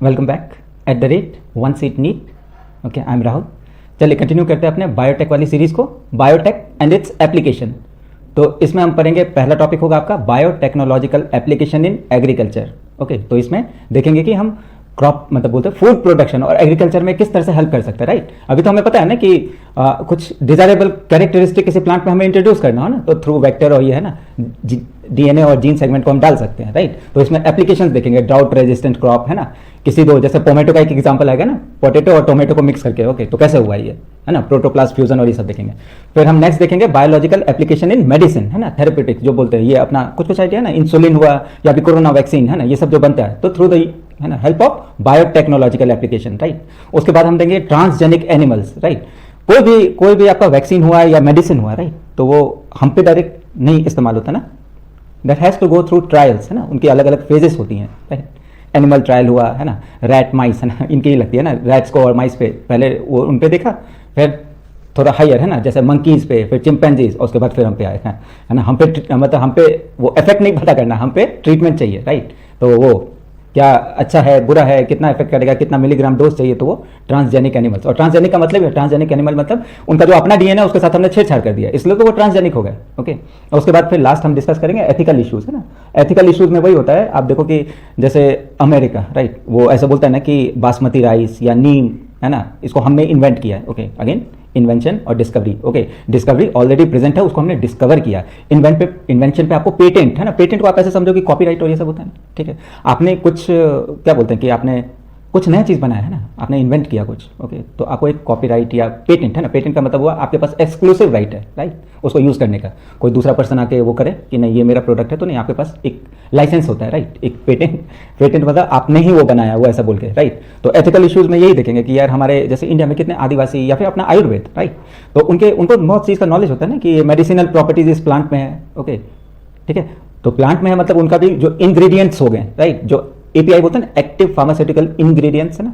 Welcome back @1 seat neat. Okay, I am Rahul. चलिए continue करते हैं अपने बायोटेक वाली सीरीज़ को, बायोटेक एंड इट्स एप्लीकेशन। तो इसमें हम पढ़ेंगे, पहला टॉपिक होगा आपका biotechnological application in agriculture. Okay, तो इसमें देखेंगे कि हम क्रॉप मतलब बोलते हैं फूड प्रोडक्शन और एग्रीकल्चर में किस तरह से हेल्प कर सकते हैं, राइट। अभी तो हमें पता है ना कि कुछ डिजायरेबल कैरेक्टरिस्टिक किसी प्लांट में हमें इंट्रोड्यूस करना हो ना, तो थ्रू वेक्टर और ये है ना डीएनए और जीन सेगमेंट को हम डाल सकते हैं, राइट। तो इसमें एप्लीकेशंस देखेंगे, ड्राउट रेजिस्टेंट क्रॉप है ना, किसी दो जैसे पोमेटो का एक एग्जांपल आएगा ना, पोटैटो और टोमेटो को मिक्स करके, ओके, तो कैसे हुआ ये है ना, प्रोटोप्लास्ट फ्यूजन और ये सब देखेंगे। फिर हम नेक्स्ट देखेंगे बायोलॉजिकल एप्लीकेशन इन मेडिसिन, है ना, थेरेप्यूटिक्स जो बोलते हैं, ये अपना कुछ आइडिया ना, इंसुलिन हुआ या भी कोरोना वैक्सीन है ना, ये सब जो बनता है तो थ्रू द है ना help of biotechnological application, right. उसके बाद हम देंगे ट्रांसजेनिक एनिमल्स, राइट। कोई भी आपका वैक्सीन हुआ या मेडिसिन हुआ, राइट, तो वो हम पे डायरेक्ट नहीं इस्तेमाल होता ना, that has to go through trials, है ना, उनकी अलग अलग फेजेस होती हैं, राइट। एनिमल ट्रायल हुआ है ना, रैट माइस है ना, इनकी ही लगती है ना, रैट्स को और माइस पे पहले वो उन पे देखा, फिर थोड़ा हायर है ना, जैसे मंकीज पे, फिर चिंपैंजीज, और उसके बाद फिर हम पे आए हैं, है ना। हम पे मतलब हम पे वो इफेक्ट नहीं पता करना, हम पे ट्रीटमेंट चाहिए, राइट। तो वो क्या अच्छा है बुरा है, कितना इफेक्ट करेगा, कितना मिलीग्राम डोज चाहिए, तो वो ट्रांसजेनिक एनिमल्स। और ट्रांसजेनिक का मतलब है, ट्रांसजेनिक एनिमल मतलब उनका जो अपना डीएनए है उसके साथ हमने छेड़छाड़ कर दिया, इसलिए तो वो ट्रांसजेनिक हो गए, ओके। और उसके बाद फिर लास्ट हम डिस्कस करेंगे एथिकल इश्यूज, है ना। एथिकल इश्यूज में वही होता है, आप देखो कि जैसे अमेरिका, राइट, वो ऐसा बोलता है ना कि बासमती राइस या नीम, है ना, इसको हमने इन्वेंट किया है, ओके। अगेन इन्वेंशन और discovery, okay, discovery already present है, उसको हमने डिस्कवर किया। इन्वेंशन पे आपको पेटेंट, है ना, पेटेंट को आप ऐसे समझो कि कॉपीराइट और ये सब होता है ना, ठीक है। आपने कुछ क्या बोलते हैं कि आपने कुछ नया चीज़ बनाया है ना, आपने इन्वेंट किया कुछ, ओके, तो आपको एक कॉपीराइट या पेटेंट, है ना, पेटेंट का मतलब हुआ आपके पास एक्सक्लूसिव राइट है, राइट, उसको यूज़ करने का। कोई दूसरा पर्सन आके वो करे कि नहीं ये मेरा प्रोडक्ट है, तो नहीं, आपके पास एक लाइसेंस होता है, राइट, एक पेटेंट मतलब आपने ही वो बनाया वो ऐसा बोल के, राइट। तो एथिकल इश्यूज में यही देखेंगे कि यार हमारे जैसे इंडिया में कितने आदिवासी या फिर अपना आयुर्वेद, राइट, तो उनको बहुत चीज़ का नॉलेज होता है ना कि मेडिसिनल प्रॉपर्टीज इस प्लांट में है, ओके, ठीक है। तो प्लांट में है मतलब उनका भी जो इंग्रेडिएंट्स हो गए, राइट, जो एपीआई बोलते हैं ना, एक्टिव फार्मास्यूटिकल इंग्रेडिएंट्स, है ना,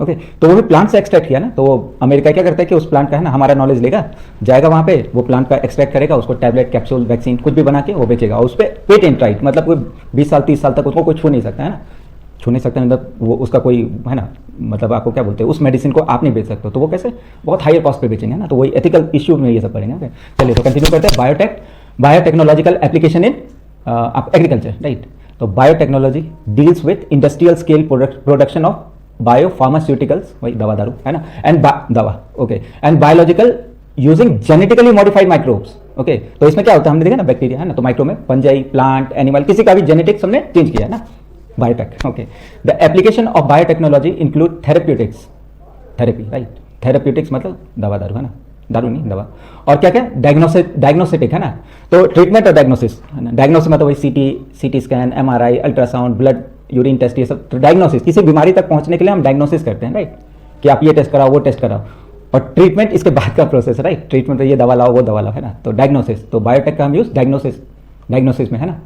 ओके, तो वो भी प्लांट से एक्सट्रैक्ट किया ना। तो अमेरिका क्या करता है कि उस प्लांट का है ना हमारा नॉलेज लेगा, जाएगा वहाँ पे, वो प्लांट का एक्सट्रैक्ट करेगा, उसको टैबलेट कैप्सूल वैक्सीन कुछ भी बना के वो बेचेगा, और उस पर पेटेंट राइट, मतलब कोई 20 साल 30 साल तक उसको कोई छू नहीं सकता, है ना, छू नहीं सकता मतलब वो उसका कोई है ना, मतलब आपको क्या बोलते हैं, उस मेडिसिन को आप नहीं बेच सकते, तो वो कैसे बहुत हायर कॉस्ट पे बेचेंगे ना। तो वही एथिकल इश्यूज में ये सब पढ़ेंगे, ओके। चलिए तो कंटिन्यू करते हैं, biotechnological application in agriculture, right. तो biotechnology deals with industrial scale production of bio pharmaceuticals, वही दवा दारू है ना, एंड दवा, okay, and biological using genetically modified microbes, okay. तो इसमें क्या होता है हमने देखा ना, बैक्टीरिया है ना, तो माइक्रो में फंजाई, प्लांट, एनिमल, किसी का भी जेनेटिक्स हमने चेंज किया है ना, biotech, okay. The application of biotechnology include therapeutics, therapy, right, therapeutics मतलब दवा दारू, है ना, दारू नहीं दवा। और क्या क्या डायग्नोस्टिक, है ना, तो ट्रीटमेंट और डायग्नोसिस, है ना, डायग्नोसिस मतलब वही CT scan, MRI, ultrasound, blood, urine test, ये सब। तो डायग्नोसिस किसी बीमारी तक पहुंचने के लिए हम डायग्नोसिस करते हैं, राइट, कि आप ये टेस्ट कराओ वो टेस्ट कराओ। और ट्रीटमेंट इसके बाद का प्रोसेस, राइट, ट्रीटमेंट ये दवा लाओ वो दवा लाओ, है ना। तो डायग्नोसिस, तो बायोटेक का हम यूज डायग्नोसिस में, है ना।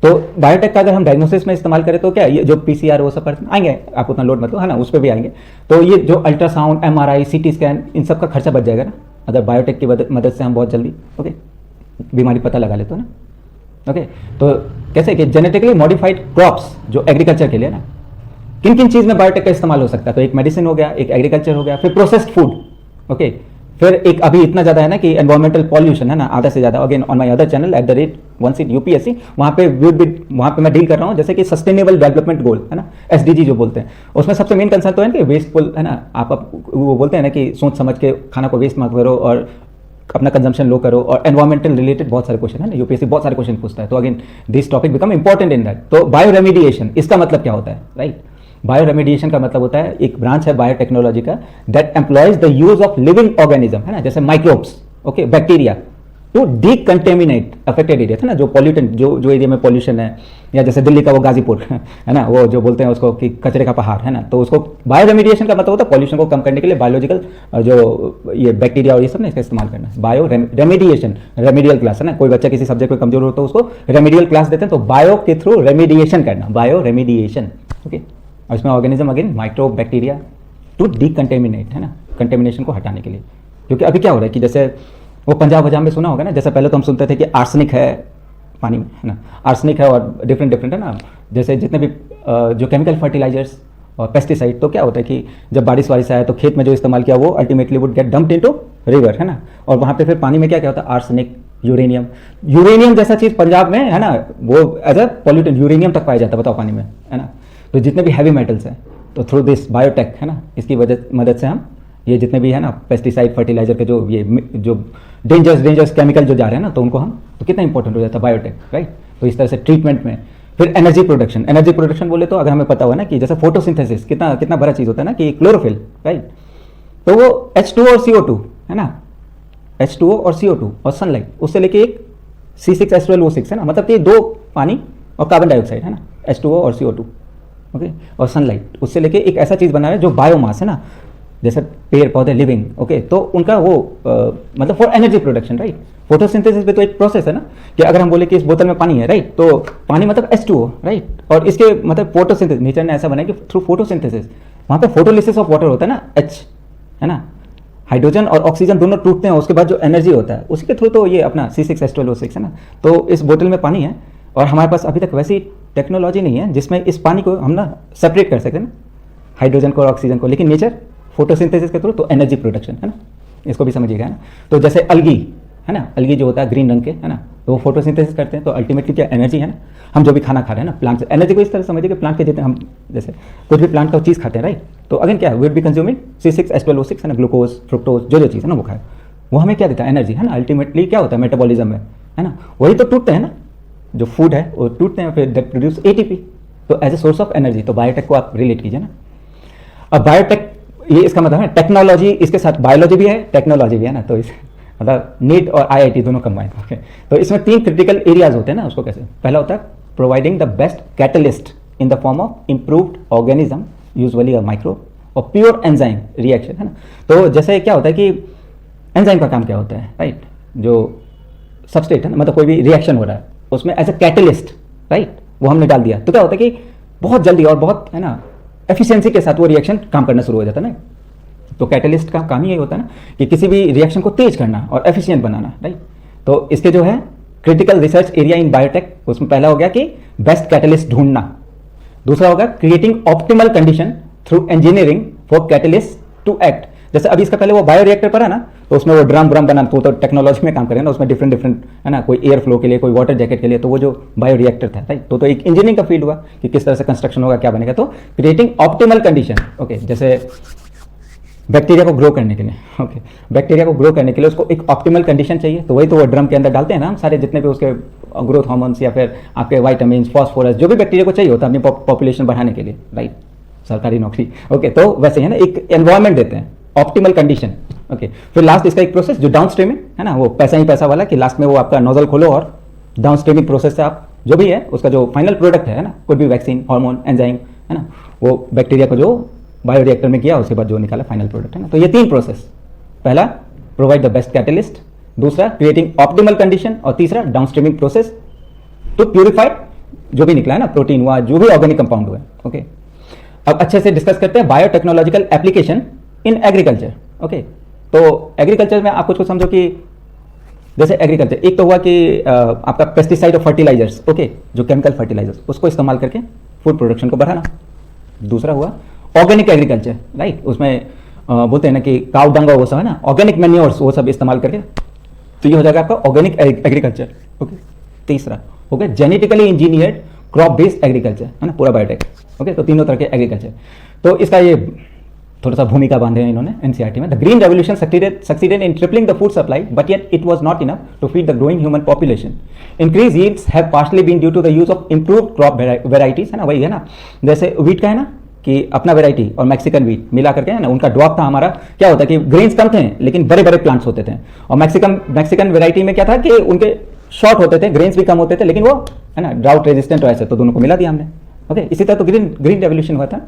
तो बायोटेक का अगर हम डायग्नोसिस में इस्तेमाल करें तो क्या ये जो पीसीआर वो सब आएंगे, आप उतना लोड मतलब, है ना, उस पर भी आएंगे। तो ये जो अल्ट्रासाउंड, एमआरआई, सीटी स्कैन, इन सब का खर्चा बच जाएगा ना, अगर बायोटेक की मदद से हम बहुत जल्दी, ओके, बीमारी पता लगा लेते हो ना, ओके। तो कैसे कि जेनेटिकली मॉडिफाइड क्रॉप्स जो एग्रीकल्चर के लिए ना, किन किन चीज़ में बायोटेक का इस्तेमाल हो सकता है, तो एक मेडिसिन हो गया, एक एग्रीकल्चर हो गया, फिर प्रोसेस्ड फूड, ओके, फिर एक अभी इतना ज़्यादा है ना कि एनवायरमेंटल पॉल्यूशन, है ना, आधा से ज़्यादा, again on my other channel @1 seat UPSC, वहाँ पे मैं डील कर रहा हूँ, जैसे कि सस्टेनेबल डेवलपमेंट गोल, है ना, SDG जो बोलते हैं, उसमें सबसे मेन कंसर्न तो है कि वेस्टफुल, है ना, आप वो बोलते हैं ना कि सोच समझ के खाना को वेस्ट मत करो और अपना कंजम्पशन लो करो, और एनवायरमेंटल रिलेटेड बहुत सारे क्वेश्चन है ना, यूपीएससी बहुत सारे क्वेश्चन पूछता है। तो again this topic become important in that. तो बायो रेमिडिएशन, इसका मतलब क्या होता है, राइट, बायो रेमिडिएशन का मतलब होता है, एक ब्रांच है बायोटेक्नोलॉजी का that employs the use of living organism, है ना, जैसे microbes, okay, bacteria, to decontaminate affected area, है ना, जो पॉल्यूटेंट जो एरिया में पॉल्यूशन है, या जैसे दिल्ली का वो गाजीपुर है ना, वो जो बोलते हैं उसको कि कचरे का पहाड़, है ना, तो उसको बायो रेमिडिएशन का मतलब होता है पॉल्यूशन को कम करने के लिए बायोलॉजिकल जो ये बैक्टीरिया और ये सब ना इसका इस्तेमाल करना। बायो रेमिडिएशन, रेमिडियल क्लास, है ना, कोई बच्चा किसी सब्जेक्ट में कमजोर हो तो उसको रेमिडियल क्लास देते हैं, तो बायो के थ्रू रेमिडिएशन करना, बायो रेमिडिएशन, ओके। और इसमें organism again microbe, bacteria, to decontaminate, है ना, कंटेमिनेशन को हटाने के लिए। क्योंकि अभी क्या हो रहा है कि जैसे वो पंजाब में सुना होगा ना, जैसे पहले तो हम सुनते थे कि आर्सेनिक है पानी में, है ना, आर्सेनिक है और डिफरेंट है ना, जैसे जितने भी जो केमिकल फर्टिलाइजर्स और पेस्टिसाइड तो क्या होता है कि जब बारिश वारिश आया तो खेत में जो इस्तेमाल किया वो ultimately would get dumped into river, है ना, और वहाँ पे फिर पानी में क्या क्या होता है, आर्सेनिक, यूरेनियम, यूरेनियम जैसा चीज़ पंजाब में, है ना, वो एज अ पॉल्यूटेंट यूरेनियम तक पाया जाता है, बताओ पानी में, है ना। तो जितने भी हैवी मेटल्स हैं, तो थ्रू दिस बायोटेक, है ना, इसकी मदद से हम ये जितने भी है ना पेस्टिसाइड फर्टिलाइजर के जो डेंजरस केमिकल जो जा रहे हैं ना, तो उनको हम, तो कितना इंपॉर्टेंट हो जाता है बायोटेक, राइट। तो इस तरह से ट्रीटमेंट में फिर एनर्जी प्रोडक्शन बोले तो अगर हमें पता हुआ ना कि जैसे फोटोसिंथेसिस कितना बड़ा चीज़ होता है ना, कि क्लोरोफिल, राइट, तो वो H2O और CO2, है ना, H2O और CO2 और सनलाइट, उससे लेके एक C6H12O6, है ना, मतलब कि दो पानी और कार्बन डाइऑक्साइड, है ना, H2O और CO2, ओके, और सनलाइट, उससे लेके एक ऐसा चीज़ बना है जो बायोमास, है ना, जैसे पेड़ पौधे लिविंग, ओके, तो उनका वो मतलब for energy production, right. Photosynthesis पे तो एक प्रोसेस है ना, कि अगर हम बोले कि इस बोतल में पानी है, राइट, तो पानी मतलब H2O, राइट, और इसके मतलब फोटोसिंथेसिस, नेचर ने ऐसा बनाया कि थ्रू फोटोसिंथेसिस वहाँ पे फोटोलिसिस ऑफ वाटर होता है ना, H, है ना, हाइड्रोजन और ऑक्सीजन दोनों टूटते हैं, उसके बाद जो एनर्जी होता है उसी के थ्रू तो ये अपना C6H12O6, है ना। तो इस बोतल में पानी है और हमारे पास अभी तक वैसी टेक्नोलॉजी नहीं है जिसमें इस पानी को हम ना सेपरेट कर सकें ना, हाइड्रोजन को और ऑक्सीजन को, लेकिन नेचर फोटोसिंथेसिस के थ्रू तो एनर्जी प्रोडक्शन, है ना, इसको भी समझिएगा, है ना। तो जैसे अलगी, है ना, अलगी जो होता है ग्रीन रंग के, है ना, तो वो फोटोसिंथेसिस करते हैं, तो अल्टीमेटली क्या एनर्जी, है ना, हम जो भी खाना खा रहे हैं ना प्लांट से, एनर्जी को इस तरह समझिए कि प्लांट के जितने हम जैसे कुछ भी प्लांट का चीज़ खाते हैं, राइट, तो अगेन क्या विल बी कंज्यूमिंग C6H12O6, है ना, ग्लूकोज, फ्रुक्टोज, जो चीज़ है ना वो खाए, वो हमें क्या देता है, एनर्जी, है ना। अल्टीमेटली क्या होता है मेटाबॉलिज्म में, है ना, वही तो टूटते हैं ना, जो फूड है वो टूटते हैं, फिर दैट प्रोड्यूस ATP, तो as a source of energy. तो बायोटेक को आप रिलेट कीजिए ना। अब बायोटेक ये इसका मतलब है टेक्नोलॉजी, इसके साथ बायोलॉजी भी है, टेक्नोलॉजी भी है ना, तो इस मतलब नीट और IIT दोनों कंबाइन, ओके। तो इसमें 3 क्रिटिकल एरियाज होते हैं ना, उसको कैसे, पहला होता है providing the best catalyst in the form of improved organism, usually a micro, और प्योर एंजाइम रिएक्शन, है ना। तो जैसे क्या होता है कि एंजाइम का काम क्या होता है, राइट, जो सबस्ट्रेट है ना, मतलब कोई भी रिएक्शन हो रहा है उसमें एज अ कैटलिस्ट, राइट, वो हमने डाल दिया, तो क्या होता है कि बहुत जल्दी और बहुत, है ना, एफिशिएंसी के साथ वो रिएक्शन काम करना शुरू हो जाता है ना। तो कैटलिस्ट का काम ही यही होता है ना, कि किसी भी रिएक्शन को तेज करना और एफिशिएंट बनाना, राइट। तो इसके जो है critical research area in biotech, उसमें पहला हो गया कि बेस्ट कैटलिस्ट ढूंढना, दूसरा होगा creating optimal condition through engineering for catalyst to act. जैसे अभी इसका पहले वो बायो रिएक्टर पढ़ा ना, तो उसमें वो ड्रम बना, तो टेक्नोलॉजी में काम करें ना, उसमें डिफरेंट, है ना, कोई एयर फ्लो के लिए, कोई वाटर जैकेट के लिए, तो वो जो बायो रिएक्टर था, राइट, तो एक इंजीनियरिंग का फील्ड हुआ कि किस तरह से कंस्ट्रक्शन होगा, क्या बनेगा। तो क्रिएटिंग ऑप्टिमल कंडीशन, ओके, जैसे बैक्टीरिया को ग्रो करने के लिए, ओके, बैक्टीरिया को ग्रो करने के लिए उसको एक ऑप्टिमल कंडीशन चाहिए, तो वही तो वो ड्रम के अंदर डालते हैं ना हम सारे जितने भी उसके ग्रोथ हार्मोन्स या फिर आपके वाइटामिन, फॉस्फोरस, जो भी बैक्टीरिया को चाहिए होता है अपनी पॉपुलेशन बढ़ाने के लिए, राइट, सरकारी नौकरी, ओके। तो वैसे है ना, एक एनवायरमेंट देते हैं, ऑप्टिमल कंडीशन, ओके। फिर लास्ट इसका एक प्रोसेस जो डाउन स्ट्रीमिंग, है ना, वो पैसा ही पैसा वाला, कि लास्ट में वो आपका नोजल खोलो और डाउन स्ट्रीमिंग प्रोसेस से आप जो भी है उसका जो फाइनल प्रोडक्ट है ना, कोई भी वैक्सीन, हार्मोन, एंजाइम, है ना, वो बैक्टीरिया को जो बायो रिएक्टर में किया उसके बाद जो निकाला फाइनल प्रोडक्ट, है ना। तो ये 3 प्रोसेस, पहला प्रोवाइड द बेस्ट कैटलिस्ट, दूसरा क्रिएटिंग ऑप्टिमल कंडीशन, और तीसरा down streaming process to purified जो भी निकला है ना, प्रोटीन हुआ, जो भी ऑर्गेनिक कंपाउंड हुआ, ओके। अब अच्छे से डिस्कस करते हैं biotechnological application in agriculture, okay. तो एग्रीकल्चर में आप कुछ समझो कि जैसे एग्रीकल्चर, एक तो हुआ कि आपका पेस्टिसाइड और फर्टिलाइजर्स, ओके, जो केमिकल फर्टिलाइजर्स, उसको इस्तेमाल करके फूड प्रोडक्शन को बढ़ाना। दूसरा हुआ ऑर्गेनिक एग्रीकल्चर, राइट, उसमें बोलते हैं ना कि काउ डंग वो सब, है ना, ऑर्गेनिक मैन्योर्स, वो सब इस्तेमाल करके, तो ये हो जाएगा आपका ऑर्गेनिक एग्रीकल्चर, ओके। तीसरा हो गया genetically engineered crop based agriculture, है ना, पूरा बायोटेक, ओके। तो तीनों तरह के एग्रीकल्चर, तो इसका ये थोड़ा सा भूमिका बांधे हैं इन्होंने NCERT में। The green revolution succeeded in tripling the food supply, but yet it was not enough to feed the growing human population. Increase yields have partially been due to the use of improved crop varieties, है ना, वही है ना, जैसे wheat का है ना, कि अपना वेराइटी और मैक्सिकन व्हीट मिला करके, है ना, उनका ड्रॉप था हमारा, क्या होता है कि ग्रेन्स कम थे लेकिन बड़े बड़े प्लांट्स होते थे, और मैक्सिकन वेराइटी में क्या था कि उनके शॉर्ट होते थे, ग्रेन्स भी कम होते थे, लेकिन वो, है ना, ड्राउट रेजिस्टेंट, ऐसे, तो दोनों को मिला दिया हमने, ओके। इसी तरह तो ग्रीन रेवोल्यूशन हुआ था,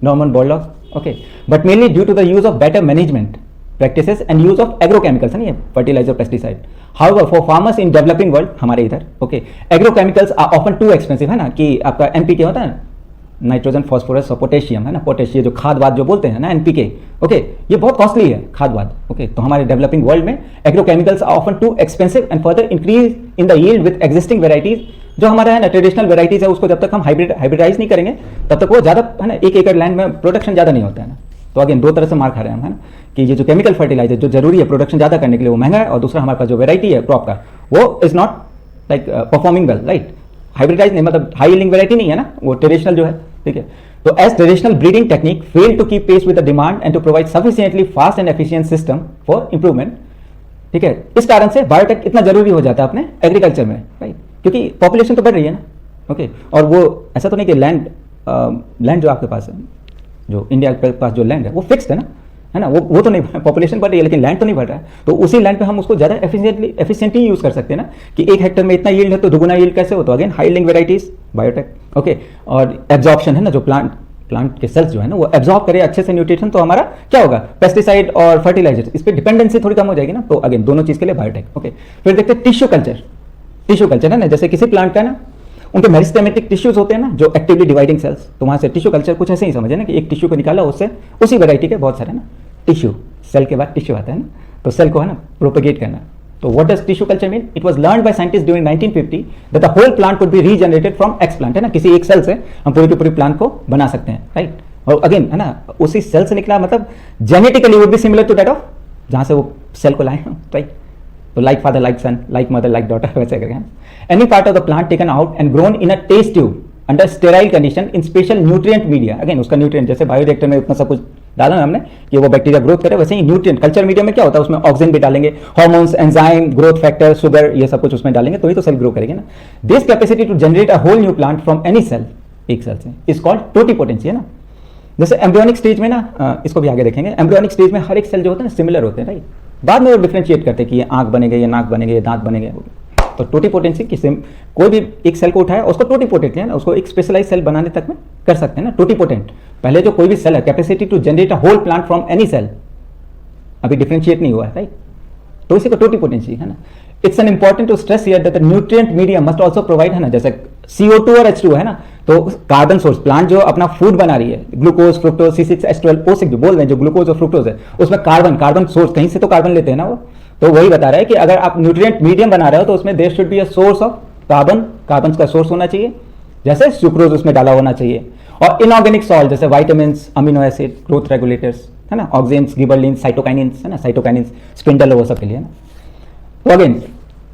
Norman Borlaug, okay, but mainly due to the use of better management practices and use of agrochemicals, है ना, ये fertilizer, pesticide. However, for farmers in developing world, हमारे इधर, okay, agrochemicals are often too expensive, है ना, कि आपका NPK होता है, नाइट्रोजन, फॉस्फोरस और पोटेशियम, है ना, पोटेशियम जो खादवाद जो बोलते हैं ना, NPK, ओके, ये बहुत कॉस्टली है खादवाद, ओके। तो हमारे डेवलपिंग वर्ल्ड में agrochemicals are often too expensive and further increase in the yield with existing varieties जो हमारा है ना ट्रेडिशनल वेराइटीज है उसको जब तक हम हाइब्रिडाइज नहीं करेंगे तब तक वो ज़्यादा है ना, एक एकड़ लैंड में प्रोडक्शन ज़्यादा नहीं होता है ना। तो अगेन दो तरह से मार खा रहे हैं हम, है ना, कि ये जो केमिकल फर्टिलाइजर जो जरूरी है प्रोडक्शन ज़्यादा करने के लिए वो महंगा है, और दूसरा हमारे पास जो वेराइटी है क्रॉप का वो is not like performing well, right. Hybridize नहीं मतलब हाई यील्डिंग वेराइटी नहीं है ना, वो ट्रेडिशनल जो है, ठीक है। तो as traditional breeding technique fail to keep pace with the demand and to provide sufficiently fast and efficient system for improvement, ठीक है। इस कारण से बायोटेक इतना जरूरी हो जाता है अपने एग्रीकल्चर में, राइट, क्योंकि पॉपुलेशन तो बढ़ रही है ना, ओके। और वो ऐसा तो नहीं कि लैंड जो आपके पास है, जो इंडिया के पास जो लैंड है वो फिक्स्ड है ना, वो तो नहीं, पॉपुलेशन बढ़ रही है लेकिन लैंड तो नहीं बढ़ रहा है। तो उसी लैंड पे हम उसको ज़्यादा एफिशिएंटली यूज़ कर सकते हैं ना, कि एक हेक्टर में इतना यील्ड है तो दुगुना यील्ड कैसे हो, तो again high yielding varieties biotech, okay. और एब्जॉर्प्शन है ना, जो प्लांट के सेल्स जो है ना वो एब्जॉर्ब करे अच्छे से न्यूट्रिशन, तो हमारा क्या होगा, पेस्टिसाइड और फर्टिलाइजर इस पर डिपेंडेंसी थोड़ी कम हो जाएगी ना। तो अगेन दोनों चीज़ के लिए बायोटेक, ओके। फिर देखते हैं टिश्यू कल्चर है ना, जैसे किसी प्लांट का ना उनके मेरिस्टेमेटिक टिश्यूज होते हैं ना जो एक्टिवली डिवाइडिंग सेल्स, तो वहाँ से टिश्यू कल्चर कुछ ऐसे ही समझे ना कि एक टिश्यू को निकाला, उससे उसी वैरायटी के बहुत सारे ना टिश्यू, सेल के बाद टिश्यू आता है ना, तो सेल को है ना प्रोपेगेट करना। तो what does tissue culture mean? It was learned by scientist during 1950 that the whole plant could be regenerated from explant, है ना, किसी एक सेल से हम पूरी की पूरी प्लांट को बना सकते हैं, राइट। और अगेन है ना उसी सेल से निकला, मतलब genetically would be similar to that of जहाँ से वो सेल को लाए, राइट। तो like father like son, like mother like daughter, वैसे करके any part of the plant taken out and grown in a test tube under sterile condition in special nutrient media. Again उसका nutrient जैसे bioreactor में उतना सब कुछ डाला ना हमने कि वो बैक्टीरिया ग्रोथ करे, वैसे ही न्यूट्रिएंट कल्चर मीडिया में क्या होता है, उसमें ऑक्सीजन भी डालेंगे, hormones, enzyme, growth factor, sugar, ये सब कुछ उसमें डालेंगे तो ही तो सेल ग्रो करेगी ना। This capacity to generate a whole new plant from any cell, एक सेल से, इज कॉल्ड टोटीपोटेंसी, है ना। जैसे एम्ब्रियोनिक स्टेज में ना, इसको भी आगे देखेंगे, एम्ब्रियोनिक स्टेज में हर एक सेल जो होता है ना सिमिलर होते हैं, राइट। बाद में वो डिफ्रेंशिएट करते हैं कि ये आंख बनेंगे, ये नाक बनेंगे, ये दांत बनेंगे। तो टोटीपोटेंसी किसी कोई भी एक सेल को उठाया उसको टोटीपोटेंट है ना, उसको एक स्पेशलाइज सेल बनाने तक में कर सकते हैं ना, टोटीपोटेंट। पहले जो कोई भी सेल है, capacity to generate a whole plant from any cell, अभी डिफ्रेंशिएट नहीं हुआ है, राइट। तो इसी को टोटीपोटेंसी है ना। It's an important to stress here that the nutrient medium must also provide, है ना, जैसे CO2 और H2 है ना, तो कार्बन सोर्स, प्लांट जो अपना फूड बना रही है, ग्लूकोज, फ्रुक्टोज, C6H12O6 जो बोल रहे हैं, जो ग्लूकोज और फ्रुक्टोज है, उसमें कार्बन सोर्स कहीं से तो कार्बन लेते हैं ना वो। तो वही बता रहा है कि अगर आप न्यूट्रिएंट मीडियम बना रहे हो तो उसमें there should be a source of carbon का सोर्स होना चाहिए, जैसे सुक्रोज उसमें डाला होना चाहिए। और इनऑर्गेनिक सॉल्ट जैसे vitamins, amino acid, growth regulators, है ना, ऑक्सीजेंस, गिबरलिन्स, साइटोकाइनिन्स, है ना, साइटोकाइनिन्स, स्पिंडल, वो सब के लिए, है ना। तो again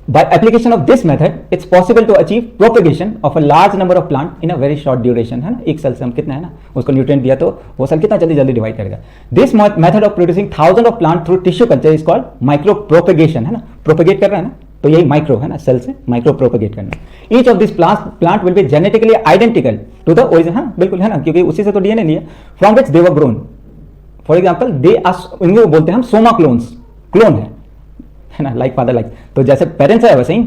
by application of this method it's possible to achieve propagation of a large number of plant in a very short duration, है ना। एक सेल से हम कितना है ना उसको न्यूट्रिएंट दिया तो वो सेल कितना जल्दी डिवाइड करेगा। This method of producing thousands of plant through tissue culture is called micro propagation, है ना, प्रोपेगेट कर रहा है ना, तो यही माइक्रो है ना, सेल से माइक्रो प्रोपेगेट करना। Each of this plant will be genetically identical to the origin, हाँ बिल्कुल, है ना, क्योंकि उसी से तो डीएनए लिया, from which they were grown. For example they are, इनको बोलते हैं हम सोमा क्लोन है ना, लाइक फादर लाइक, तो जैसे पेरेंट्स है वैसे ही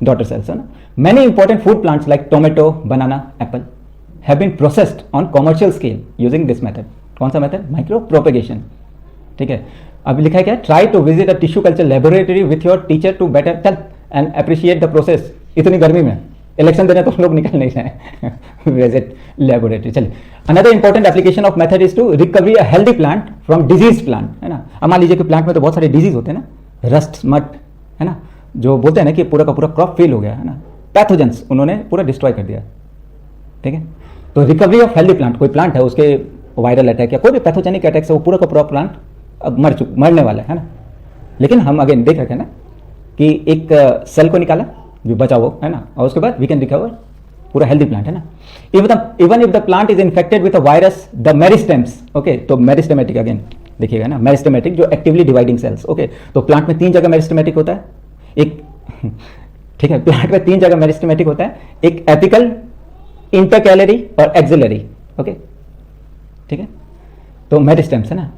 डॉटर सेल्स, है ना। Many important food plants like tomato, banana, apple have been processed on commercial scale using this method. कौन सा मेथड? माइक्रो प्रोपेगेशन, ठीक है। अब लिखा है क्या? Try to visit a tissue culture laboratory with your teacher to better चल and appreciate the process. इतनी गर्मी में इलेक्शन देने तो लोग निकल नहीं रहे विजिट लेबोरेटरी। चलिए, another important application of method is to recovery a healthy plant from disease plant, है ना। अब मान लीजिए कि प्लांट में तो बहुत सारे डिजीज होते हैं ना, रस्ट, स्मट, है ना, जो बोलते हैं ना कि पूरा का पूरा क्रॉप फेल हो गया, है ना, पैथोजेंस उन्होंने पूरा डिस्ट्रॉय कर दिया, ठीक है। तो रिकवरी ऑफ हेल्दी प्लांट, कोई प्लांट है उसके वायरल अटैक या कोई भी पैथोजेनिक अटैक से वो पूरा का पूरा प्लांट अब मरने वाला है ना। लेकिन हम अगेन देख रहे थे ना कि एक सेल को निकाला जो बचा वो, है ना, और उसके बाद वी कैन रिकवर पूरा हेल्दी प्लांट, है ना। Even if the plant is infected with a virus, the meristems, okay, तो मेरिस्टेमेटिक अगेन देखिएगा ना, मेरिस्टेमेटिक जो एक्टिवली डिवाइडिंग सेल्स, ओके। तो प्लांट में 3 जगह मेरिस्टेमेटिक होता है, एक ठीक है, प्लांट में 3 जगह मेरिस्टेमेटिक होता है, एक एपिकल, इंटरकैलरी और एक्सिलरी, ओके, ठीक है। तो मेरिस्टेम्स है ना,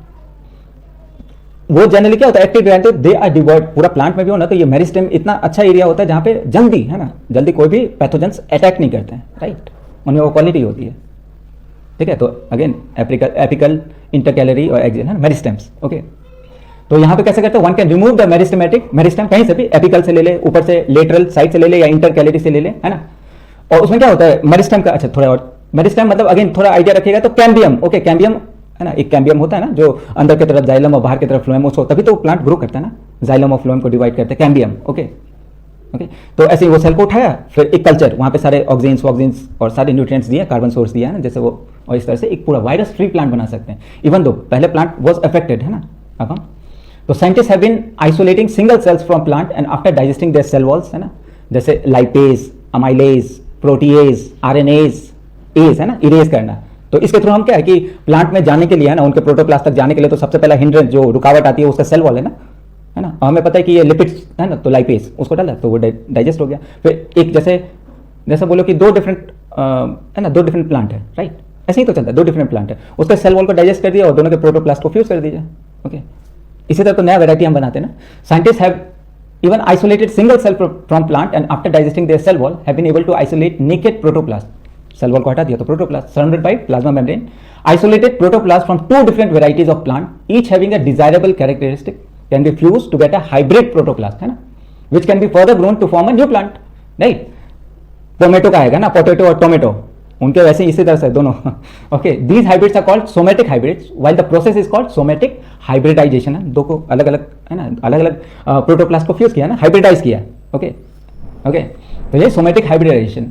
वो जनरली क्या होता है, active divided, they are divide. पूरा प्लांट में भी हो ना तो ये मेरिस्टेम इतना अच्छा एरिया होता है जहां पे जल्दी, है ना, जल्दी कोई भी पैथोजेंस अटैक नहीं करते हैं, राइट, उनमें वो क्वालिटी होती है, ठीक है। तो अगेन एपिकल, इंटरकैलरी और एक्सिल, है ना, मेरिस्टेम्स, ओके। तो यहां पे कैसे करते हैं, one can remove the meristem कहीं से भी, एपिकल से ले ले, ऊपर से लेटरल साइड से ले ले, या इंटरकैलरी से ले ले, है ना। और उसमें क्या होता है मेरिस्टेम का, अच्छा थोड़ा और मेरिस्टेम मतलब अगेन थोड़ा आइडिया रखिएगा तो कैम्बियम, ओके, कैम्बियम है ना, एक कैम्बियम होता है ना जो अंदर की तरफ जाइलम और बाहर की तरफ फ्लोएम, उसको तभी तो प्लांट ग्रो करता है ना, जाइलम और फ्लोएम को डिवाइड करते हैं कैम्बियम, ओके। ओके तो ऐसे ही वो सेल को उठाया, फिर एक कल्चर, वहाँ पे सारे ऑक्सीजन्स और सारे न्यूट्रिएंट्स दिए, कार्बन सोर्स दिया है ना, जैसे वो, और इस तरह से एक पूरा वायरस फ्री प्लांट बना सकते हैं, इवन दो पहले प्लांट वॉज अफेक्टेड, है ना। अब हम तो scientist have been isolating single cells from plant and after digesting their cell walls, है ना, जैसे lipase, amylase, protease, RNase, ase, है ना, इरेज करना। तो इसके थ्रू हम क्या है कि प्लांट में जाने के लिए, है ना, उनके प्रोटोप्लास्ट तक जाने के लिए तो सबसे पहला हिंड्रेंस जो रुकावट आती है उसका सेल वॉल है ना, हमें पता है कि ये लिपिड्स है ना, तो लाइपेज उसको डाला तो वो डाइजेस्ट हो गया। फिर एक जैसे बोलो कि दो डिफरेंट है ना, दो डिफरेंट प्लांट है, राइट, ऐसे ही तो चलता है, दो डिफरेंट प्लांट है, उसका सेल वॉल को डाइजेस्ट कर दिया और दोनों के प्रोटोप्लास्ट को फ्यूज कर दीजिए। ओके, इसी तरह तो नया वेराइटी हम बनाते हैं ना। Scientist have even isolated single cell from plant and after digesting their cell wall have been able to isolate naked protoplast. Cell wall को हटा दिया तो protoplast surrounded by plasma membrane, isolated protoplast from two different varieties of plant, each having a desirable characteristic, can be fused to get a hybrid protoplast, है ना, which can be further grown to form a new plant, right? Tomato का आएगा ना, potato और tomato, उनके वैसे इसी तरह से दोनों। Okay, these hybrids are called somatic hybrids while the process is called somatic hybridisation, है, दो को अलग अलग, है ना, अलग अलग प्रोटोप्लास्ट को फ्यूज किया ना, हाइब्रिडाइज किया। ओके ओके, तो ये सोमेटिक हाइब्रिडाइजेशन।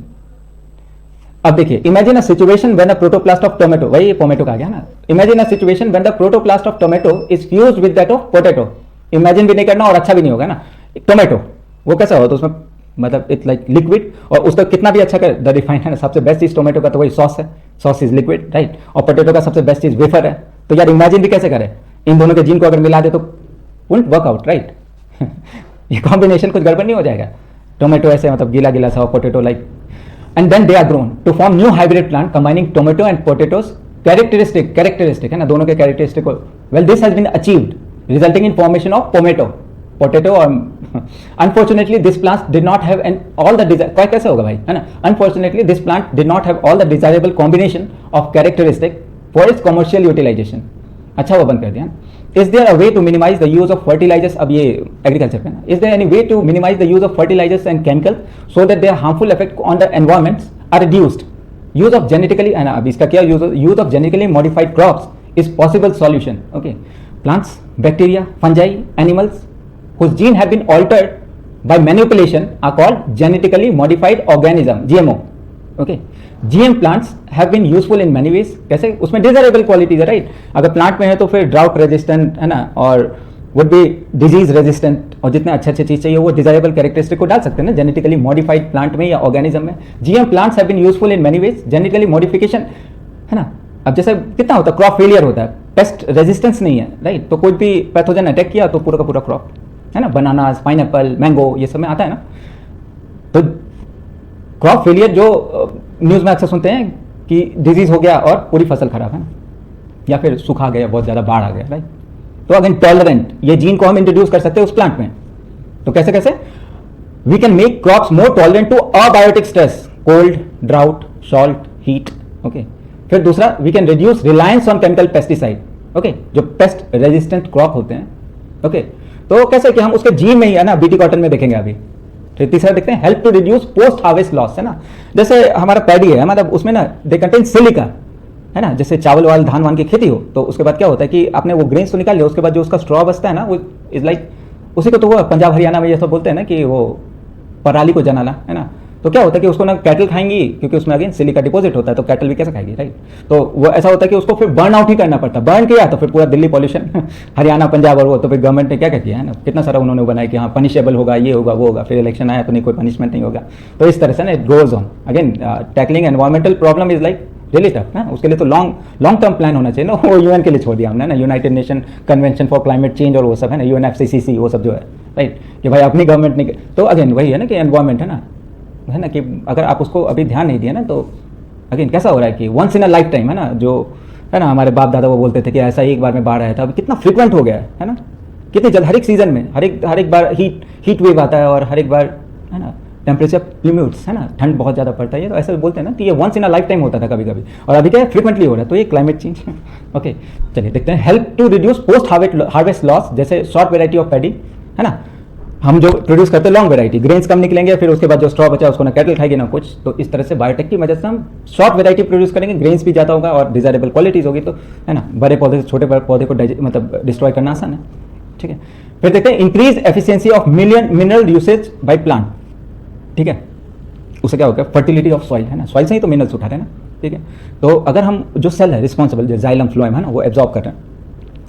अब देखिए, imagine a situation when a protoplast of tomato, वही टोमेटो का गया ना, imagine a situation when the protoplast of tomato is fused with that of potato. Imagine भी नहीं करना और अच्छा भी नहीं होगा ना। टोमेटो वो कैसा हो, तो उसमें मतलब इट्स लाइक लिक्विड, और उसका कितना भी अच्छा कर द रिफाइन, है ना, सबसे बेस्ट चीज टोमेटो का तो वही सॉस है, सॉस इज लिक्विड, राइट, और पोटैटो का सबसे बेस्ट चीज वेफर है। तो यार इमेजिन भी कैसे करें, इन दोनों के जीन को अगर मिला दे तो वोंट वर्क आउट, राइट। ये कॉम्बिनेशन कुछ गड़बड़ नहीं हो जाएगा, टोमेटो ऐसे मतलब गीला गीला सा, potato like, and then they are grown to form new hybrid plant combining tomato and potatoes characteristic, है ना, दोनों के कैरेक्टरिस्टिक को, well this has been achieved resulting in formation of potato और unfortunately this plant did not have all the desire, कैसे होगा भाई, है ना, unfortunately this plant did not have all the desirable combination of characteristic for its commercial utilization. अच्छा वो बंद कर दिया। Is there a way to minimise the use of fertilisers, अब ये एग्रीकल्चर पे ना, is there any way to minimise the use of fertilisers and chemical so that their harmful effect on the environment are reduced, use of genetically, अब इसका क्या use of genetically modified crops is possible solution. Okay, plants, bacteria, fungi, animals whose gene have been altered by manipulation are called genetically modified organism, GMO. Okay, GM plants have been useful in many ways. कैसे, उसमें desirable qualities है, right, अगर plant में है तो फिर drought resistant, है ना, और वुड बी डिजीज रेजिस्टेंट, और जितने अच्छे अच्छे चीज चाहिए वो डिजायरेबल कैरेक्टरिस्टिक को डाल सकते हैं ना जेनेटिकली मॉडिफाइड प्लांट में या ऑर्गेनिज्म में। GM plants have been useful in many ways. Genetically modification, है ना, अब जैसे कितना होता है, क्रॉप फेलियर होता है, पेस्ट रेजिस्टेंस नहीं है, राइट, तो कोई भी पैथोजन अटैक किया तो पूरा का पूरा क्रॉप, है ना, बनानास, पाइनएप्पल, मैंगो, ये सब में आता है ना। तो क्रॉप फेलियर जो न्यूज में अक्सर सुनते हैं कि डिजीज हो गया और पूरी फसल खराब, है ना, या फिर सूखा गया, बहुत ज्यादा बाढ़ आ गया, राइट। तो अगेन टॉलरेंट, ये जीन को हम इंट्रोड्यूस कर सकते हैं उस प्लांट में। तो कैसे कैसे, we can make crops more tolerant to abiotic stress, cold, drought, salt, heat. Okay, फिर दूसरा, we can reduce reliance on chemical pesticide. Okay, जो पेस्ट रेजिस्टेंट क्रॉप होते हैं। ओके, तो कैसे कि हम उसके जीन में ही, है ना, बीटी कॉटन में देखेंगे अभी। तो तीसरा देखते हैं, help to reduce post harvest loss, है ना, जैसे हमारा पैडी है, मतलब उसमें ना दे कंटेन सिलिका, है ना, जैसे चावल वाल धान वान की खेती हो तो उसके बाद क्या होता है कि आपने वो ग्रेन्स तो निकाल लिया, उसके बाद जो उसका स्ट्रॉ बचता है ना, वो इज लाइक, उसी को तो वो पंजाब हरियाणा में ये सब बोलते हैं ना कि वो पराली को जलाना, है ना। तो क्या होता है कि उसको ना कैटल खाएंगी, क्योंकि उसमें अगेन सिलिका डिपॉजिट होता है, तो कैटल भी कैसे खाएगी, राइट। तो वो ऐसा होता है कि उसको फिर बर्न आउट ही करना पड़ता है, बर्न किया तो फिर पूरा दिल्ली पॉल्यूशन, हरियाणा, पंजाब और वो, तो फिर गवर्नमेंट ने क्या क्या किया, है ना, कितना सारा उन्होंने बनाया कि हाँ पनिशेबल होगा, ये होगा, वो होगा, फिर इलेक्शन आया तो नहीं, कोई पनिशमेंट नहीं होगा। तो इस तरह से ना it goes on. Again tackling environmental problem is like really tough ना, उसके लिए तो लॉन्ग टर्म प्लान होना चाहिए ना, वो यूएन के लिए छोड़ दिया हमने ना, United nation convention for climate change और वो सब है ना, UNFCCC, वो सब जो है, राइट, कि भाई अपनी गवर्नमेंट नहीं। तो अगेन वही है ना कि एनवायरमेंट है ना, कि अगर आप उसको अभी ध्यान नहीं दिया ना, तो अगेन कैसा हो रहा है कि once in a lifetime, है ना, जो है ना हमारे बाप दादा वो बोलते थे कि ऐसा एक बार में बाढ़ आया था, अभी कितना फ्रिक्वेंट हो गया है ना, कितनी जल्द, हर एक सीजन में, हर एक बार हीट वेव आता है, और हर एक बार, है ना, टेम्परेचर प्लूम्यूट्स, है ना, ठंड बहुत ज़्यादा पड़ता है, तो ऐसा बोलते हैं ना कि ये once in a lifetime होता था कभी कभी, और अभी क्या है, फ्रिक्वेंटली हो रहा है, तो ये क्लाइमेट चेंज। ओके, चलिए देखते हैं, help to reduce post harvest loss, जैसे शॉर्ट वेराइटी ऑफ पैडी, है ना, हम जो प्रोड्यूस करते हैं लॉन्ग वेराइटी, ग्रेन्स कम निकलेंगे, फिर उसके बाद जो स्ट्रॉ बचा उसको ना कैटल खाएगी ना कुछ, तो इस तरह से बायोटेक की मदद से हम शॉर्ट वेराइटी प्रोड्यूस करेंगे, ग्रेन्स भी ज़्यादा होगा और डिजायरेबल क्वालिटीज होगी, तो है ना, बड़े पौधे से छोटे पौधे को मतलब डिस्ट्रॉय करना आसान है, ठीक है। फिर देखते हैं, increase efficiency of mineral usage by plant, ठीक है, उससे क्या होगा, फर्टिलिटी ऑफ सॉइल है ना, सॉइल से ही तो मिनरल्स उठा रहे हैं ना, ठीक है। तो अगर हम जो सेल है रिस्पॉन्सिबल, जो जाइलम फ्लोएम है ना, वो एब्जॉर्ब कर रहे हैं,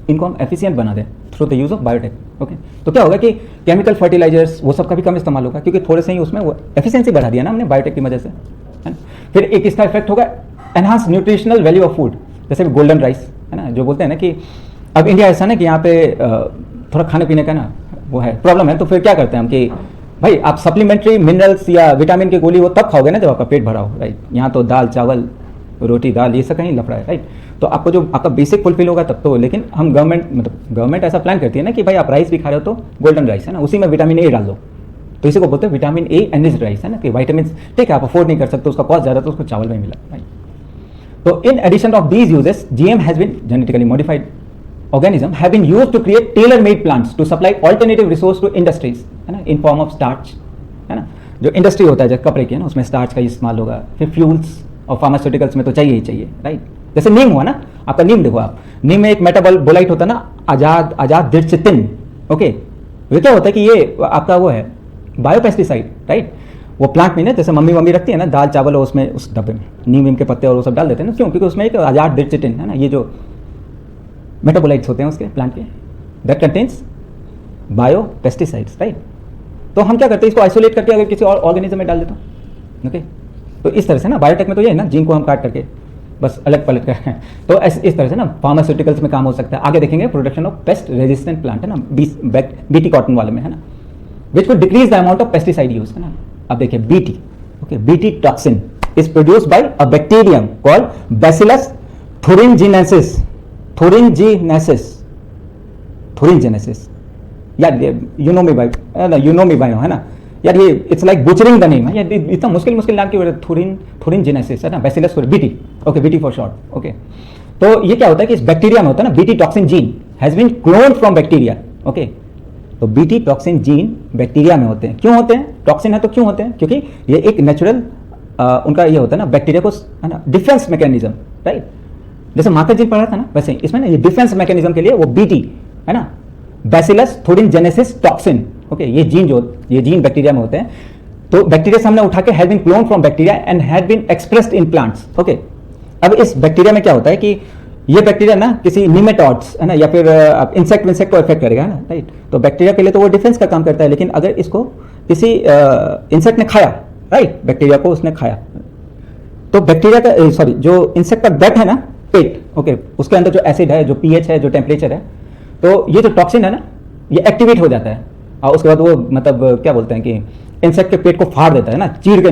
इनको हम एफिशिएंट बना दें through the use of biotech. Okay, तो क्या होगा कि केमिकल फर्टिलाइजर्स वो सब का भी कम इस्तेमाल होगा, क्योंकि थोड़े से ही उसमें वो एफिशिएंसी बढ़ा दिया ना हमने बायोटेक की वजह से, है ना। फिर एक इसका इफेक्ट होगा enhance nutritional value of food, जैसे गोल्डन राइस है ना, जो बोलते हैं ना कि अब इंडिया ऐसा ना कि यहाँ पे थोड़ा खाने पीने का ना वो है प्रॉब्लम है, तो फिर क्या करते हैं हम कि भाई आप सप्लीमेंट्री मिनरल्स या विटामिन की गोली वो तब खाओगे ना जब आपका पेट भरा हो, राइट। यहाँ तो दाल चावल रोटी दाल ये सब कहीं लफड़ा है, राइट। तो आपको जो आपका बेसिक फुलफिल होगा तब तो, लेकिन हम गवर्नमेंट ऐसा प्लान करती है ना कि भाई आप राइस भी खा रहे हो तो गोल्डन राइस है ना, उसी में विटामिन ए डाल दो, तो इसी को बोलते हैं विटामिन ए एनरिच्ड राइस है ना, कि वाइटामिन, ठीक है आप अफोर्ड नहीं कर सकते, उसका कॉस्ट ज़्यादा, तो उसको चावल में मिला, राइट। तो in addition of these uses GM has been genetically modified organism have been used to create tailor-made plants to supply alternative resource to industries, है ना, in form of starch, है ना। जो इंडस्ट्री होता है जैसे कपड़े की है ना, उसमें स्टार्च का इस्तेमाल होगा, फिर फ्यूल्स और फार्मास्यूटिकल्स में तो चाहिए ही चाहिए, राइट। जैसे नीम हुआ ना, आपका नीम देखो आप, नीम में एक मेटाबोलाइट होता है ना, आजाद दिरचितिन, ओके। ये क्या होता है कि ये आपका वो है बायोपेस्टिसाइड, राइट। वो प्लांट में ना जैसे मम्मी रखती है ना दाल चावल, और उसमें उस डब्बे में नीम के पत्ते और वो सब डाल देते हैं ना, क्यों, क्योंकि उसमें एक आजाद दिरचितिन है ना, ये जो मेटाबोलाइट्स होते हैं उसके प्लांट के, that contains bio pesticides, right. तो हम क्या करते हैं, इसको आइसोलेट करके अगर किसी और ऑर्गेनिज्म में डाल देता हूँ, ओके। तो इस तरह से ना बायोटेक में तो ये है ना, जीन को हम काट करके बस अलग पलट कर तो इस तरह से ना फार्मास्यूटिकल्स में काम हो सकता है। आगे देखेंगे production of pest resistant plant है ना, बीटी कॉटन वाले में है ना, विच को decrease the amount of pesticide use है ना। अब देखिए BT, okay, BT toxin is produced by a bacterium called bacillus thuringiensis, यार यू नो मी बाय है ना यार, ये it's like butchering the name है यार, इतना मुश्किल नाम क्यों, thuringiensis है ना, bacillus BT, okay, BT for short, okay. तो ये क्या होता है कि इस बैक्टीरिया में होता है ना, Bt toxin gene has been cloned from bacteria, okay. तो बीटी टॉक्सिन जीन बैक्टीरिया में होते हैं, क्यों होते हैं, टॉक्सिन है तो क्यों होते हैं, क्योंकि ये एक नेचुरल उनका ये होता है ना, बैक्टीरिया को है ना डिफेंस मैकेनिज्म, राइट। जैसे मार्कर जीन पढ़ा था ना, वैसे इसमें ना ये डिफेंस मैकेनिज्म के लिए वो बीटी है ना, बैसिलस thuringiensis टॉक्सिन, ओके। ये जीन बैक्टीरिया में होते हैं, तो बैक्टीरिया से हमने उठा के had been clone from bacteria and had been expressed in plants, okay. अब इस बैक्टीरिया में क्या होता है कि ये बैक्टीरिया ना किसी निमेटॉड्स है ना, या फिर इंसेक्ट को इफेक्ट करेगा ना, राइट। तो बैक्टीरिया के लिए तो वो डिफेंस का काम करता है, लेकिन अगर इसको किसी इंसेक्ट ने खाया, राइट, बैक्टीरिया को उसने खाया, तो बैक्टीरिया का जो इंसेक्ट का गट है ना, पेट, ओके, उसके अंदर जो एसिड है, जो पीएच है, जो टेम्परेचर है, तो ये जो टॉक्सिन है ना, ये एक्टिवेट हो जाता है, और उसके बाद वो मतलब क्या बोलते हैं कि इंसेक्ट के पेट को फाड़ देता है ना, चीर के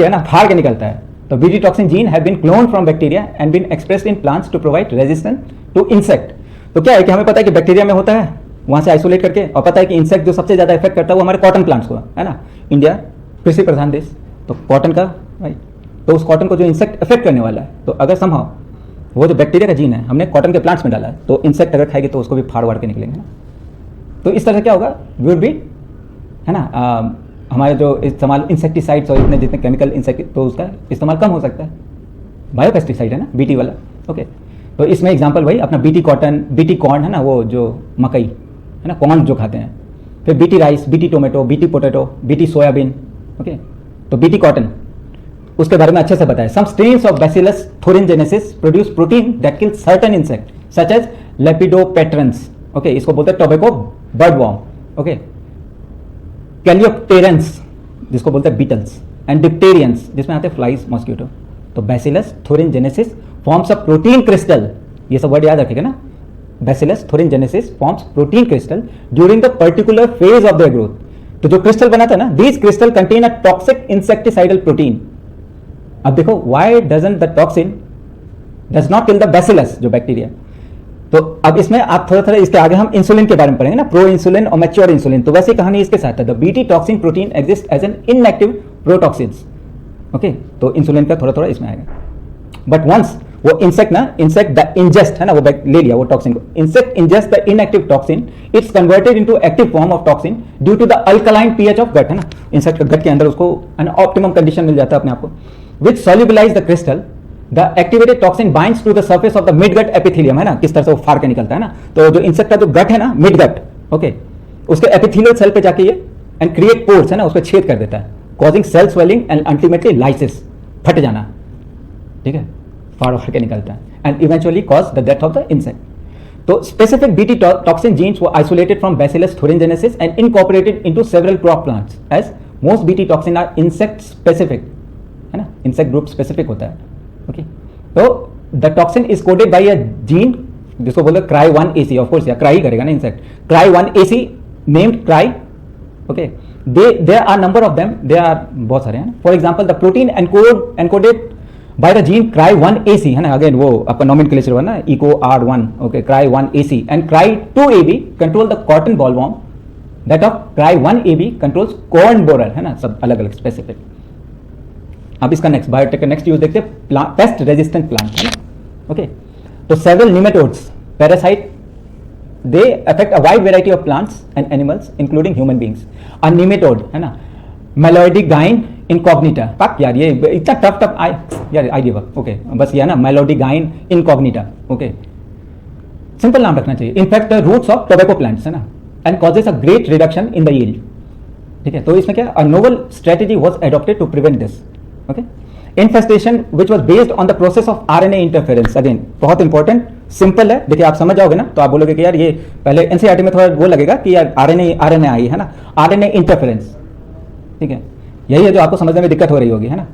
है ना, फाड़ के निकलता है। तो Bt toxin gene have been cloned from bacteria and been expressed in plants to provide resistance to insect. तो क्या है कि हमें पता है कि बैक्टीरिया में होता है, वहां से आइसोलेट करके, और पता है कि इंसेक्ट जो सबसे ज्यादा इफेक्ट करता है वो हमारे कॉटन प्लांट्स को है ना, इंडिया कृषि प्रधान देश, तो कॉटन का, राइट। तो उस कॉटन को जो इंसेक्ट इफेक्ट करने वाला है, तो अगर समहाउ वो जो बैक्टीरिया का जीन है हमने कॉटन के प्लांट्स में डाला है, तो इंसेक्ट अगर खाएगी तो उसको भी फाड़ वाड़ के निकलेंगे ना। तो इस तरह से क्या होगा, वुड बी है ना, हमारे जो इस्तेमाल इंसेक्टिसाइड्स और इतने जितने केमिकल इंसेक्ट, तो उसका इस्तेमाल कम हो सकता है। बायोपेस्टिसाइड है ना बीटी वाला, ओके। तो इसमें एग्जांपल वही अपना बीटी कॉर्न है ना, वो जो मकई है ना, कॉर्न जो खाते हैं, फिर BT rice, BT tomato, BT potato, BT soybean, okay. तो बीटी कॉटन उसके बारे में अच्छे से बताया। Some strains of bacillus thuringiensis produce protein that kill certain insect such as lepidopterans, okay, इसको बोलते हैं tobacco bird worm, okay, coleopterans जिसको बोलते हैं बीटल्स, एंड डिप्टेरियंस जिसमें आते हैं फ्लाइज, मॉस्किटो। तो bacillus thuringiensis forms a protein crystal, ये सब वर्ड याद रखेगा ना, Bacillus thuringiensis forms protein crystal during the particular phase of their growth. तो जो क्रिस्टल बना था ना, these crystal contain a toxic insecticidal protein. अब देखो why doesn't the toxin does not kill the bacillus, जो बैक्टीरिया। तो अब इसमें आप थोड़ा इसके आगे हम इंसुलिन के बारे में पढ़ेंगे ना, प्रो इंसुलिन और मैच्योर इंसुलिन। तो वैसी कहानी इसके साथ है, the BT toxin protein exist as an inactive protoxins, okay. तो इंसुलिन का थोड़ा इसमें आएगा, बट वंस वो इंसेक्ट द इंजेस्ट है ना, वो ले लिया वो टॉक्सिन को, insect ingest the inactive toxin, its converted into active form of toxin due to the alkaline pH of gut है ना, इंसेक्ट का गट के अंदर उसको ऑप्टिमम कंडीशन मिल जाता है अपने आप को, which solubilize the crystal, the activated toxin binds to the surface of the midgut epithelium है ना, किस तरह से वो फाड़ के निकलता है ना। तो जो इंसेक्ट का जो गट है ना, मिडगट, ओके, उसके एपिथेलियल सेल पे जाके ये एंड क्रिएट पोर्स, है ना, उसको छेद कर देता है, causing cell swelling and ultimately lysis, फट जाना, ठीक है, फाड़ फाड़ के निकलता है, and eventually cause the death of the insect. तो specific BT toxin genes were isolated from bacillus thuringiensis and incorporated into several crop plants as most BT toxin are insect specific, है ना, इंसेक्ट ग्रुप स्पेसिफिक होता है. Okay, तो the toxin is coded by a gene जिसको बोलते हैं cry1ac, of course या cry करेगा ना insect, cry1ac named cry. Okay, there are number of them, there are बहुत सारे हैं. For example the protein encoded by the gene cry1ac, है ना, अगेन वो आपका नॉमेनक्लेचर हुआ ना, eco r1, okay, cry1ac and cry2ab control the cotton bollworm, that of cry1ab controls corn borer, है ना, सब अलग अलग स्पेसिफिक. अब इसका नेक्स्ट बायोटेक का नेक्स्ट यूज देखते हैं, पेस्ट रेजिस्टेंट प्लांट, है ना. ओके, तो several nematodes parasite they affect a wide variety of plants and animals including human beings. A nematode, है ना, मेलोडिगाइन इनकॉग्निटा, पक यार ये इतना टफ यार आई गिव अप. ओके, बस ये है ना, मेलोडिगाइन इनकॉग्निटा. ओके, सिंपल नाम रखना चाहिए. In fact the roots of tobacco plants, है ना, and causes a great reduction in the yield. ठीक है, तो इसमें क्या, a novel strategy was adopted to prevent this. Okay, infestation which was based on the process of RNA interference. Again बहुत important, simple है, देखिए आप समझ जाओगे ना तो आप बोलोगे कि यार ये पहले एनसीईआरटी में थोड़ा वो लगेगा कि यार आरएनए आई, है ना, आरएनए इंटरफेरेंस. ठीक है, यही है जो आपको समझने में दिक्कत हो रही होगी, है ना.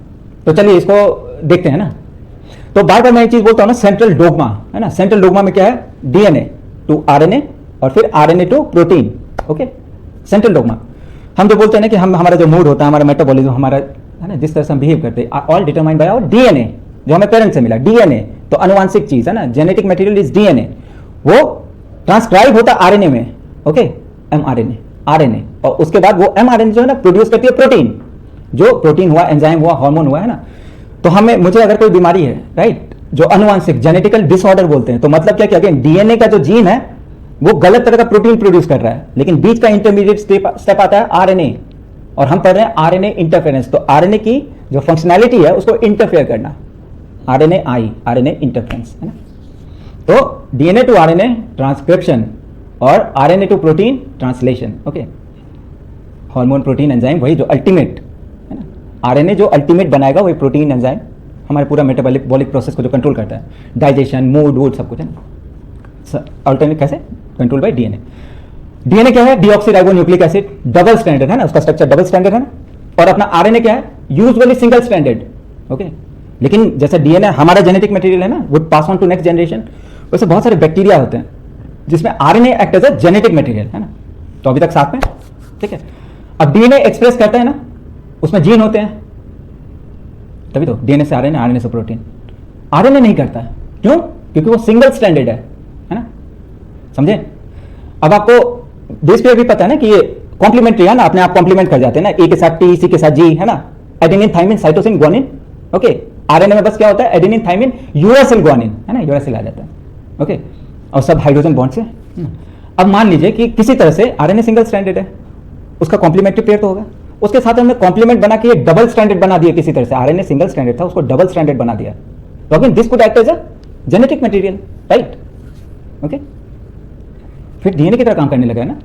तो चलिए इसको देखते हैं ना. तो बार बार मैं एक चीज बोलता हूं ना, सेंट्रल डोगमा, है ना. सेंट्रल डोगमा में क्या है, डीएनए टू आरएनए और फिर RNA to protein. Okay, central dogma. हम जो बोलते हैं ना कि हम हमारा जो मूड होता है, हमारा मेटाबॉलिज्म, हमारा, है ना, जिस तरह से हम बिहेव करते हैं, all determined by our DNA, जो हमें पेरेंट्स से मिला. डीएनए तो अनुवांशिक चीज है ना, जेनेटिक मटेरियल इज डीएनए. वो ट्रांसक्राइब होता है आरएनए में. ओके, एमआरएनए, आरएनए, और उसके बाद वो एमआरएनए जो है ना प्रोड्यूस करती है प्रोटीन. जो प्रोटीन हुआ, एंजाइम हुआ, हार्मोन हुआ, है ना. तो मुझे अगर कोई बीमारी है, राइट, जो अनुवांशिक जेनेटिकल डिसऑर्डर बोलते हैं, तो मतलब क्या कि अगेन डीएनए का जो जीन है वो गलत तरह का प्रोटीन प्रोड्यूस कर रहा है, लेकिन बीच का इंटरमीडिएट स्टेप आता है आरएनए, और हम पढ़ रहे हैं आरएनए इंटरफेरेंस. तो आरएनए की जो फंक्शनैलिटी है उसको इंटरफेयर करना, आरएनए आई, आरएनए इंटरफेरेंस, है ना. तो डीएनए टू आरएनए ट्रांसक्रिप्शन और RNA to protein translation. Okay, hormone, protein, enzyme, वही जो अल्टीमेट, है ना, आरएनए जो अल्टीमेट बनाएगा वही प्रोटीन, एंजाइम, हमारे पूरा मेटाबॉलिक प्रोसेस को जो कंट्रोल करता है, डाइजेशन, मूड वूड सब कुछ, है ना. अल्टरनेट कैसे कंट्रोल बाय डीएनए. डीएनए क्या है, डीऑक्सीराइबोन्यूक्लिक एसिड, डबल स्ट्रैंडेड, है ना, उसका स्ट्रक्चर डबल स्ट्रैंडेड है ना. और अपना आरएनए क्या है, यूजुअली सिंगल स्ट्रैंडेड. ओके, लेकिन जैसे डीएनए हमारा जेनेटिक मटेरियल है ना, would pass on to next generation, वैसे बहुत सारे बैक्टीरिया होते हैं जिसमें RNA act as a genetic material, है ना. तो अभी तक साथ में, ठीक है. अब डीएनए एक्सप्रेस करता है ना, उसमें जीन होते हैं, तभी तो डीएनए से आरएनए, आरएनए से प्रोटीन. आरएनए नहीं करता है, क्यों, क्योंकि वो सिंगल स्ट्रैंडेड है ना. समझे. अब आपको बेस पे भी पता है ना कि ये कॉम्प्लीमेंट्री है ना, अपने आप कॉम्प्लीमेंट कर जाते हैं ना, ए के साथ टी, सी के साथ जी, है ना. Adenine, thymine, cytosine, guanine. Okay, RNA में बस क्या होता है, एडेनिन, थाइमिन, यूरासिल, ग्वानिन, है ना, यूरासिल आ जाता है. ओके, और सब हाइड्रोजन बॉन्ड से. अब मान लीजिए कि किसी तरह से आरएनए सिंगल स्ट्रैंडेड है, उसका कॉम्प्लीमेंट्री पेयर तो होगा, उसके साथ हमने कॉम्प्लीमेंट बना के डबल स्ट्रैंडेड बना दिया किसी तरह से. आरएनए सिंगल स्ट्रैंडेड था, उसको डबल स्ट्रैंडेड बना दिया. तो again this could act as a genetic material, right. Okay, फिर डीएनए की तरह काम करने लगा है ना.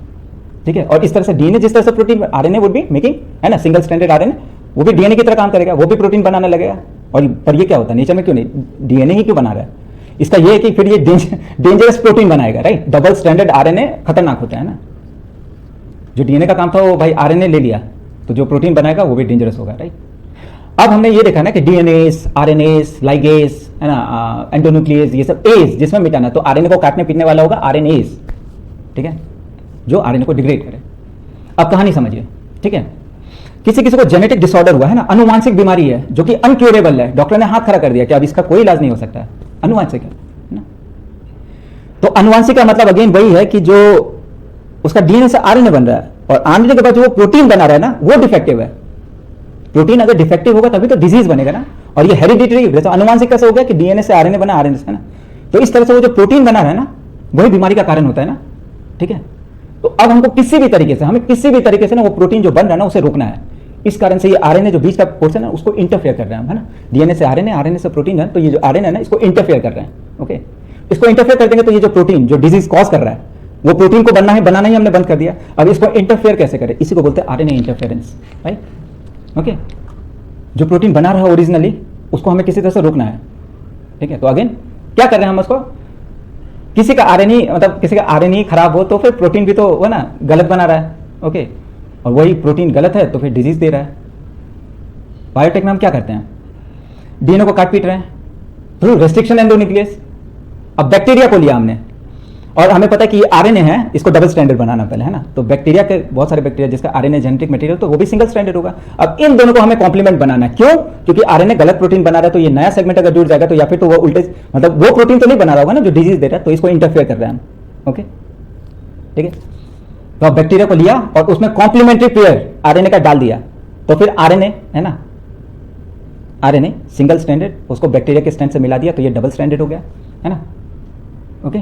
ठीक है, और इस तरह से डीएनए जिस तरह से protein, RNA would be making, है ना, सिंगल स्ट्रैंडेड आरएनए, वो भी डीएनए की तरह काम करेगा, वो भी प्रोटीन बनाने लगेगा. और पर ये क्या होता है नेचर में, क्यों नहीं, डीएनए ही क्यों बना रहा है. इसका ये है कि फिर ये डेंजरस प्रोटीन बनाएगा, राइट. डबल स्ट्रैंडेड आरएनए खतरनाक होता है ना. जो डीएनए का काम था वो भाई आरएनए ले लिया, तो जो प्रोटीन बनाएगा वो भी डेंजरस होगा, राइट. अब हमने ये देखा ना कि डीएनएस, आरएनएस, लाइगेस, है ना, एंडोन्यूक्लियस, ये सब एस जिसमें मिटाना, तो आरएनए को काटने पीटने वाला होगा आरएनएस. ठीक है, जो आरएनए को डिग्रेड करे. अब कहानी समझिए, ठीक है. किसी किसी को जेनेटिक डिसऑर्डर हुआ है ना, अनुवांशिक बीमारी है जो कि अनक्यूरेबल है, डॉक्टर ने हाथ खड़ा कर दिया कि अब इसका कोई इलाज नहीं हो सकता है, अनुवांशिक है ना. तो अनुवांशिक का मतलब अगेन वही है कि जो उसका डीएनए से आरएनए बन रहा है, और आरएनए के बाद जो वो प्रोटीन बना रहा है ना, वो डिफेक्टिव है. प्रोटीन अगर डिफेक्टिव होगा तभी तो डिजीज बनेगा ना. और ये हेरिडिटरी, जैसे अनुवांशिक कैसे हो गया कि डीएनए से आरएनए बना, आरएनए से, है ना. तो इस तरह से वो जो प्रोटीन बना रहा है ना, वही बीमारी का कारण होता है ना. ठीक है, तो अब हमको किसी भी तरीके से, हमें किसी भी तरीके से ना वो प्रोटीन जो बन रहा है ना उसे रोकना है. इस कारण से ये आरएनए जो बीच का पोर्शन है उसको इंटरफेयर कर रहे हैं, है ना. डीएनए से आरएनए, आरएनए से प्रोटीन है, तो ये जो आरएनए है ना इसको इंटरफेयर कर रहे हैं. ओके, इसको इंटरफेयर कर देंगे तो ये जो प्रोटीन जो डिजीज कॉज कर रहा है वो प्रोटीन को बनाना ही हमने बंद कर दिया। अब इसको इंटरफेयर कैसे करें, इसी को बोलते हैं आरएनए इंटरफेरेंस, राइट। ओके, जो प्रोटीन बना रहा है ओरिजिनली उसको हमें किसी तरह से रोकना है, ठीक है। तो अगेन क्या कर रहे हैं हम उसको, किसी का आरएनए खराब हो तो फिर प्रोटीन भी तो वो ना गलत बना रहा है, ओके, और वही प्रोटीन गलत है तो फिर डिजीज दे रहा है। बायोटेक में हम क्या करते हैं, डीएनए को काट पीट रहे हैं थ्रू रेस्ट्रिक्शन एंडोन्यूक्लियस। अब बैक्टीरिया को लिया हमने और हमें पता है कि ये आरएनए है, इसको डबल स्ट्रैंडेड बनाना पहले, है ना। तो बैक्टीरिया के बहुत सारे बैक्टीरिया जिसका आरएनए जेनेटिक मटेरियल तो वो भी सिंगल स्ट्रैंडेड होगा। अब इन दोनों को हमें कॉम्प्लीमेंट बनाना है, क्यों, क्योंकि आरएनए गलत प्रोटीन बना रहा है, तो ये नया सेगमेंट अगर जुड़ जाएगा तो या फिर तो वो उल्टे मतलब वो प्रोटीन तो नहीं बना रहा होगा ना जो डिजीज दे रहा है, तो इसको इंटरफेयर कर रहे हैं हम, ओके, ठीक है। तो अब बैक्टीरिया को लिया और उसमें कॉम्प्लीमेंट्री पेयर आरएनए का डाल दिया, तो फिर आरएनए है ना, आरएनए सिंगल स्ट्रैंडेड उसको बैक्टीरिया के स्ट्रैंड से मिला दिया तो ये डबल स्ट्रैंडेड हो गया, है ना, ओके।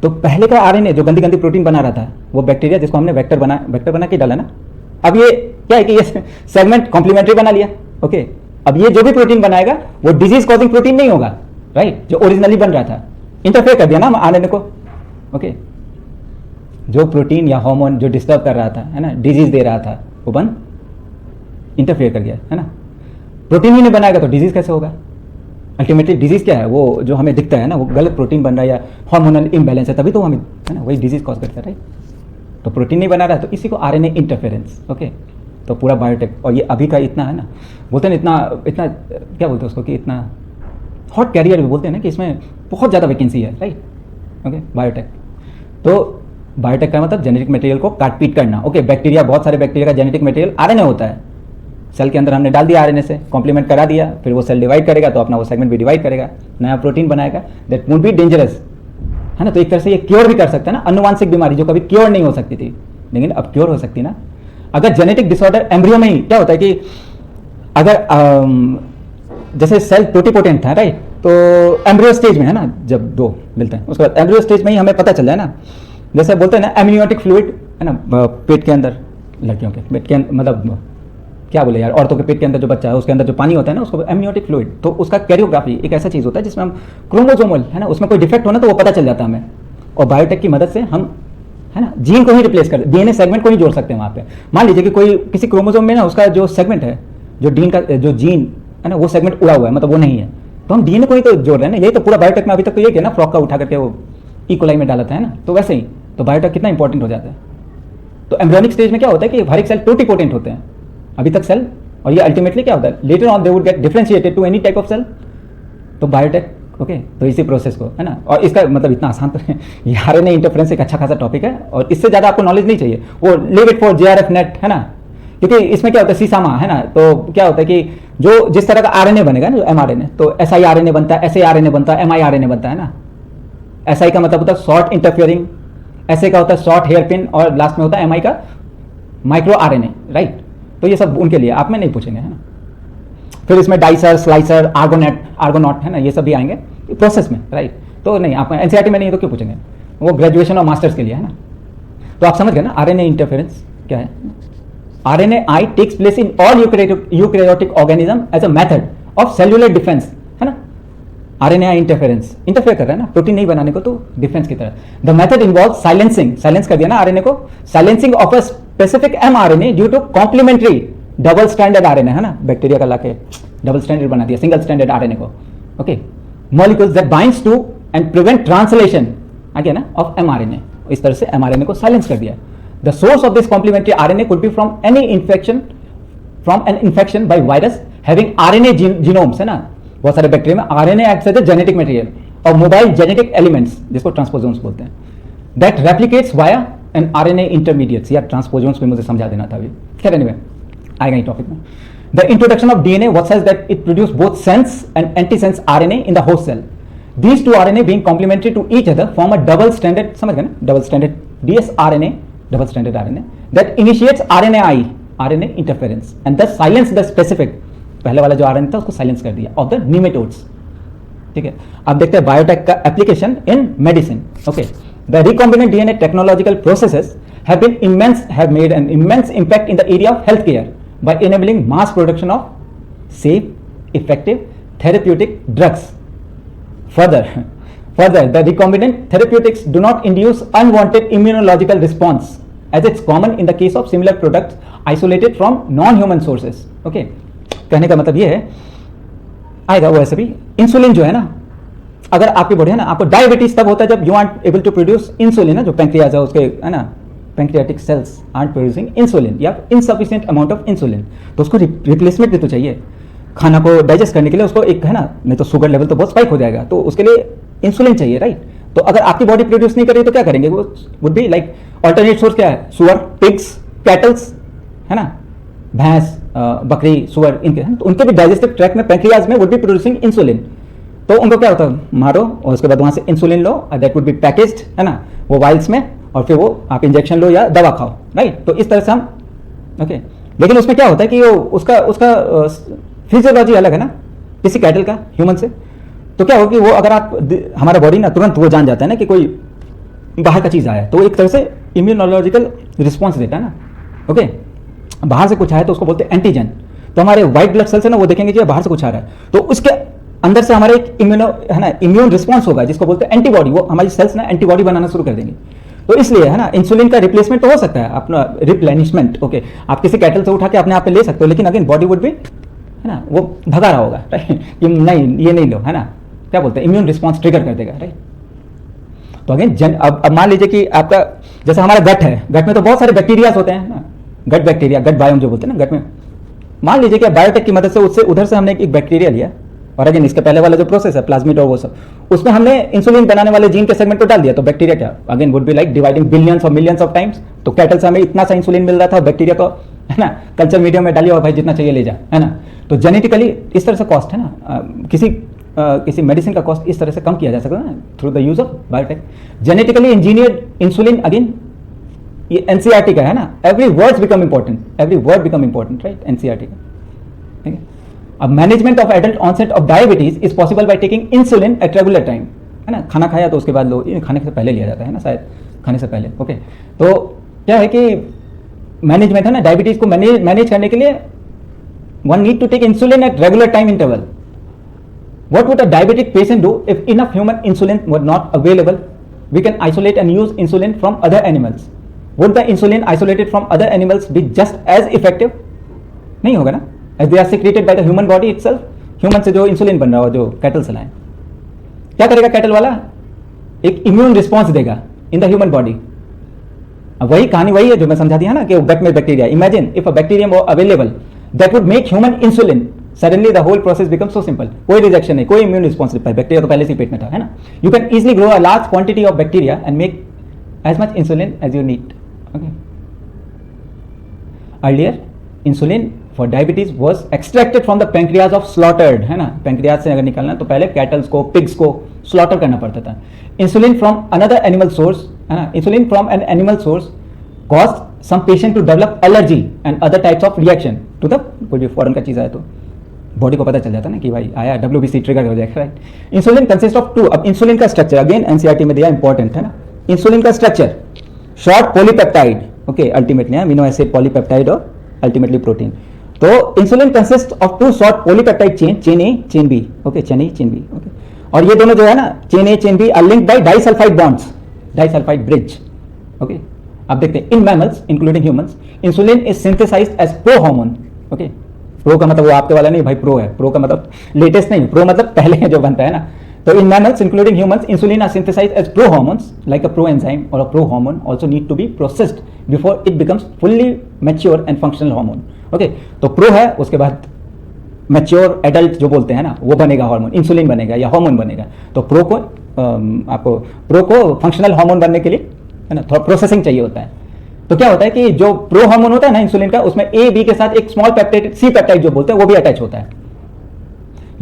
तो पहले का आरएनए जो गंदी गंदी प्रोटीन बना रहा था वो बैक्टीरिया जिसको हमने वेक्टर बना के डाला ना, अब ये क्या है कि ये सेगमेंट कॉम्प्लीमेंट्री बना लिया, ओके। अब ये जो भी प्रोटीन बनाएगा वो डिजीज कॉजिंग प्रोटीन नहीं होगा, राइट, जो ओरिजिनली बन रहा था, इंटरफेयर कर दिया ना आरएनए को, ओके। जो प्रोटीन या हार्मोन जो डिस्टर्ब कर रहा था, है ना, डिजीज दे रहा था, वो बन इंटरफेयर कर गया, है ना। प्रोटीन ही नहीं बनाएगा तो डिजीज कैसे होगा, अल्टीमेटली डिजीज क्या है, वो जो हमें दिखता है ना वो गलत प्रोटीन बन रहा है या हार्मोनल इम्बैलेंस है, तभी तो हमें, है ना, वही डिजीज कॉज करता है, राइट। तो प्रोटीन नहीं बना रहा है तो इसी को आरएनए इंटरफेरेंस, ओके। तो पूरा बायोटेक, और ये अभी का इतना है ना, बोलते हैं इतना इतना क्या बोलते हैं उसको कि इतना हॉट कैरियर भी बोलते हैं ना, कि इसमें बहुत ज़्यादा वैकेंसी है, राइट, ओके, बायोटेक। तो बायोटेक का मतलब जेनेटिक मटेरियल को काट पीट करना, ओके। बैक्टीरिया, बहुत सारे बैक्टीरिया का जेनेटिक मटेरियल आरएनए होता है, सेल के अंदर हमने डाल दिया आरएनए से कॉम्प्लीमेंट करा दिया, फिर वो सेल डिवाइड करेगा तो अपना वो सेगमेंट भी डिवाइड करेगा, नया प्रोटीन बनाएगा, दैट वुड बी डेंजरस, है ना। तो एक तरह से ये क्योर भी कर सकता है ना, अनुवांशिक बीमारी जो कभी क्योर नहीं हो सकती थी लेकिन अब क्योर हो सकती ना। अगर जेनेटिक डिसऑर्डर एम्ब्रियो में ही क्या होता है कि अगर जैसे सेल टोटीपोटेंट था, राइट, तो एम्ब्रियो स्टेज में है ना, जब दो मिलते हैं उसके बाद एम्ब्रियो स्टेज में ही हमें पता चल जाए ना, जैसे बोलते हैं ना एमनियोटिक फ्लूइड, है ना, पेट के अंदर, लड़कियों के पेट के मतलब क्या बोले यार, औरतों के पेट के अंदर जो बच्चा है उसके अंदर जो पानी होता है ना उसको एमनियोटिक फ्लूइड, तो उसका कैरियोग्राफी एक ऐसा चीज़ होता है जिसमें हम क्रोमोसोमल, है ना, उसमें कोई डिफेक्ट होना तो वो पता चल जाता है हमें, और बायोटेक की मदद से हम, है ना, जीन को ही रिप्लेस कर, डीएनए सेगमेंट को ही जोड़ सकते हैं वहाँ पे। मान लीजिए कि कोई किसी क्रोमोसोम में ना उसका जो सेगमेंट है, जो जीन है ना, वो सेगमेंट उड़ा हुआ है, मतलब वो नहीं है, तो हम डीएनए को ही तो जोड़ रहे हैं ना। यही तो पूरा बायोटेक में अभी तक तो ये किया ना, फ्रॉक का उठा करके वो इकोलाई में डाला था, है ना, तो वैसे ही तो बायोटेक कितना इंपॉर्टेंट हो जाता है। तो एम्ब्रियोनिक स्टेज में क्या होता है कि हर एक सेल टोटीपोटेंट होते हैं अभी तक सेल, और ये अल्टीमेटली क्या होता है, later on they would get differentiated to any type of cell. तो बायोटेक, ओके, तो इसी प्रोसेस को, है ना, और इसका मतलब इतना आसान तो है, ये आरएनए इंटरफेरेंस एक अच्छा खासा टॉपिक है और इससे ज़्यादा आपको नॉलेज नहीं चाहिए, वो leave it for JRF net, है ना, क्योंकि इसमें क्या होता है सीसामा, है ना, तो क्या होता है कि जो जिस तरह का आरएनए बनेगा ना, जो एमआरएनए, तो एसआई आरएनए बनता है, एसए आरएनए बनता है, एमआई आरएनए बनता है ना। एसआई का मतलब होता है शॉर्ट इंटरफियरिंग, एसए का होता है शॉर्ट हेयर पिन, और लास्ट में होता है एमआई का माइक्रो आरएनए, राइट। तो ये सब उनके लिए, आप में नहीं पूछेंगे, है ना। फिर इसमें डाइसर, स्लाइसर, आर्गोनॉट, है ना, ये सब भी आएंगे प्रोसेस में, राइट। तो नहीं, आप एनसीईआरटी में नहीं है तो क्यों पूछेंगे, वो ग्रेजुएशन और मास्टर्स के लिए, है ना। तो आप समझ गए ना आरएनए इंटरफेरेंस क्या है। RNAi takes place in all eukaryotic organism as a method of cellular defence, है ना। RNAi इंटरफेरेंस, इंटरफेयर कर रहा है ना प्रोटीन नहीं बनाने को, तो डिफेंस की तरह। The method involve silencing, silence कर दिया ना आरएनए को, silencing of a specific mRNA due to complementary double standard RNA, है ना, बैक्टीरिया का लाके डबल स्टैंडर्ड बना दिया सिंगल स्टैंडर्ड आरएनए को, okay, molecules that binds to and prevent translation आगे ना ऑफ mRNA, इस तरह से mRNA को साइलेंस कर दिया। The source of this complementary RNA could be from any infection, from an infection by virus having RNA genomes, है ना, बहुत सारे बैक्टीरिया में RNA acts as a genetic material और मोबाइल जेनेटिक एलिमेंट्स जिसको ट्रांसपोजोन्स बोलते हैं, that replicates via an RNA intermediates, या ट्रांसपोजोन्स भी मुझे समझा देना था अभी, खैर एनीवे आएगा ये टॉपिक में। The introduction of DNA what says that it produces both sense and antisense RNA in the host cell. These two RNA being complementary to each other form a double stranded, समझ गए ना, double stranded dsRNA, double stranded RNA that initiates RNA interference and thus silence the specific, पहले वाला जो RNA था उसको silence कर दिया of the nematodes, ठीक है। अब देखते हैं बायोटेक का application in medicine, okay. The recombinant DNA technological processes have made an immense impact in the area of healthcare by enabling mass production of safe, effective, therapeutic drugs. Further, Further, the recombinant therapeutics do not induce unwanted immunological response, as it's common in the case of similar products isolated from non-human sources. Okay, कहने का मतलब ये है, आएगा वो ऐसे भी insulin जो है ना, अगर आपकी बॉडी है ना, आपको डायबिटीज तब होता है जब you aren't able to produce insulin, जो पैंक्रियाज है उसके है ना, pancreatic cells aren't producing insulin या इनसफिशिएंट अमाउंट ऑफ इंसुलिन, तो उसको रिप्लेसमेंट भी तो चाहिए खाना को डाइजेस्ट करने के लिए, उसको एक है ना, नहीं तो शुगर लेवल तो बहुत स्पाइक हो जाएगा, तो उसके लिए इंसुलिन चाहिए, राइट। तो अगर आपकी बॉडी प्रोड्यूस नहीं कर रही तो क्या करेंगे, वो would be like alternate source क्या है, सुअर, पिग्स, कैटल्स, है ना, भैंस, बकरी, सुअर, इनके, तो उनके भी डाइजेस्टिव ट्रैक्ट में पैंक्रियाज में वुड बी प्रोड्यूसिंग इंसुलिन, तो उनको क्या होता है, मारो और उसके बाद वहां से insulin low, that would be packaged, है ना, वो वाइल्स में, और फिर वो आप इंजेक्शन लो या दवा खाओ, राइट। तो इस तरह से हम ओके, लेकिन उसमें क्या होता है कि वो उसका फिजियोलॉजी अलग है ना किसी कैटल का ह्यूमन से, तो क्या हो कि वो अगर आप हमारा बॉडी ना तुरंत वो जान जाता है ना कि कोई बाहर का चीज़ आया, तो एक तरह से इम्यूनोलॉजिकल रिस्पॉन्स देता है ना, ओके। बाहर से कुछ आया तो उसको बोलते हैं एंटीजन, तो हमारे व्हाइट ब्लड सेल्स है ना, वो देखेंगे कि बाहर से कुछ आ रहा है, तो उसके अंदर से हमारा एक इम्यून रिस्पॉन्स होगा जिसको बोलते हैं एंटीबॉडी, वो हमारी सेल्स ना एंटीबॉडी बनाना शुरू कर देंगे। तो इसलिए है ना, इंसुलिन का रिप्लेसमेंट तो हो सकता है, अपना रिप्लेनिशमेंट, ओके, आप किसी कैटल से उठा के अपने आप पे ले सकते हो, लेकिन अगेन बॉडी वुड भी है ना, वो भगा रहा होगा, राइट, कि नहीं ये नहीं लो, है ना, क्या बोलते हैं, इम्यून रिस्पॉन्स ट्रिगर कर देगा, राइट। तो अगेन अब मान लीजिए कि आपका जैसे हमारा गट है, गट में तो बहुत सारे बैक्टीरियाज होते हैं ना, गट बैक्टीरिया, गट बायोम जो बोलते हैं ना गट में, मान लीजिए कि बायोटेक की मदद से उससे उधर से हमने एक बैक्टीरिया लिया, और अगेन इसके पहले वाला जो प्रोसेस है प्लाज्मिड और वो सब, उसमें हमने इंसुलिन बनाने वाले जीन के सेगमेंट को डाल दिया, तो बैक्टीरिया क्या again would be like dividing billions और मिलियंस ऑफ टाइम्स। तो कैटल से हमें इतना सा इंसुलिन मिल रहा था, बैक्टीरिया को है ना कल्चर मीडियम में डालिए और भाई जितना चाहिए ले जा, है ना। तो जेनेटिकली इस तरह से कॉस्ट है ना, किसी मेडिसिन का कॉस्ट इस तरह से कम किया जा सकता है ना, through the use of biotech. Genetically engineered insulin, again ये एनसीईआरटी का है ना, every word become important, every word become important, right, NCERT का, ठीक है। अब management of adult onset of diabetes is possible by taking insulin at regular time, है ना, खाना खाया तो उसके बाद लो, खाने से पहले लिया जाता है ना, शायद खाने से पहले, ओके। तो क्या है कि मैनेजमेंट है ना, डायबिटीज को मैनेज करने के लिए one need to take insulin at regular time interval. What would a diabetic patient do if enough human insulin were not available? We can isolate and use insulin from other animals. Would the insulin isolated from other animals be just as effective? नहीं होगा ना, as they are secreted by the human body itself. Human से जो insulin बन रहा हो, जो cattle से लाए, क्या करेगा कैटल वाला, एक इम्यून रिस्पॉन्स देगा इन द ह्यूमन बॉडी। अब वही कहानी वही है जो मैं समझा दिया ना कि गट में bacteria, imagine if a bacterium वो available that would make human insulin, suddenly the whole process becomes so simple, कोई रिजेक्शन नहीं, कोई इम्यून रिस्पॉन्स नहीं, बैक्टीरिया तो पहले से पेट में था, है ना। You can easily grow a large quantity of bacteria and make as much insulin as you need, okay. Earlier insulin for diabetes was extracted from the pancreas of slaughtered, है ना, पैंक्रियाज से अगर निकालना तो पहले कैटल्स को, pigs को slaughter करना पड़ता था। Insulin from another animal source, है ना, insulin from an animal source cause some patient to develop allergy and other types of reaction to the, कोई भी फॉरेन का चीज़ आया तो बॉडी को पता चल जाता है ना कि भाई आया, WBC ट्रिगर हो जाएगा, राइट। इंसुलिन कंसिस्ट ऑफ 2, अब इंसुलिन का स्ट्रक्चर अगेन एनसीईआरटी में दिया, इंपॉर्टेंट है ना। इंसुलिन का structure short polypeptide, okay, ultimately amino acid, polypeptide और अल्टीमेटली प्रोटीन। तो insulin consist of 2 short polypeptide chain, chain A chain B, okay, chain A chain B, okay. और ये दोनों जो है ना, chain A chain B are linked by disulphide bonds, disulphide bridge, okay. अब देखते हैं, in mammals including humans insulin is synthesised as pro hormone, okay. Pro का मतलब वो आपके वाला नहीं भाई, प्रो है, प्रो का मतलब लेटेस्ट नहीं, प्रो मतलब पहले जो बनता है ना। तो in mammals including humans insulin are synthesised as pro hormones like a pro enzyme, और a pro hormone also need to be processed before it becomes fully mature and functional hormone, okay. तो pro है, उसके बाद mature adult जो बोलते हैं ना, वो बनेगा हार्मोन, इंसुलिन बनेगा या हार्मोन बनेगा। तो प्रो को आपको प्रो को फंक्शनल हार्मोन बनने के लिए है ना थोड़ा प्रोसेसिंग चाहिए होता है। तो क्या होता है कि जो प्रो हार्मोन होता है ना इंसुलिन का, उसमें ए बी के साथ एक स्मॉल पेप्टाइड, सी पेप्टाइड जो बोलते हैं, वो भी अटैच होता है।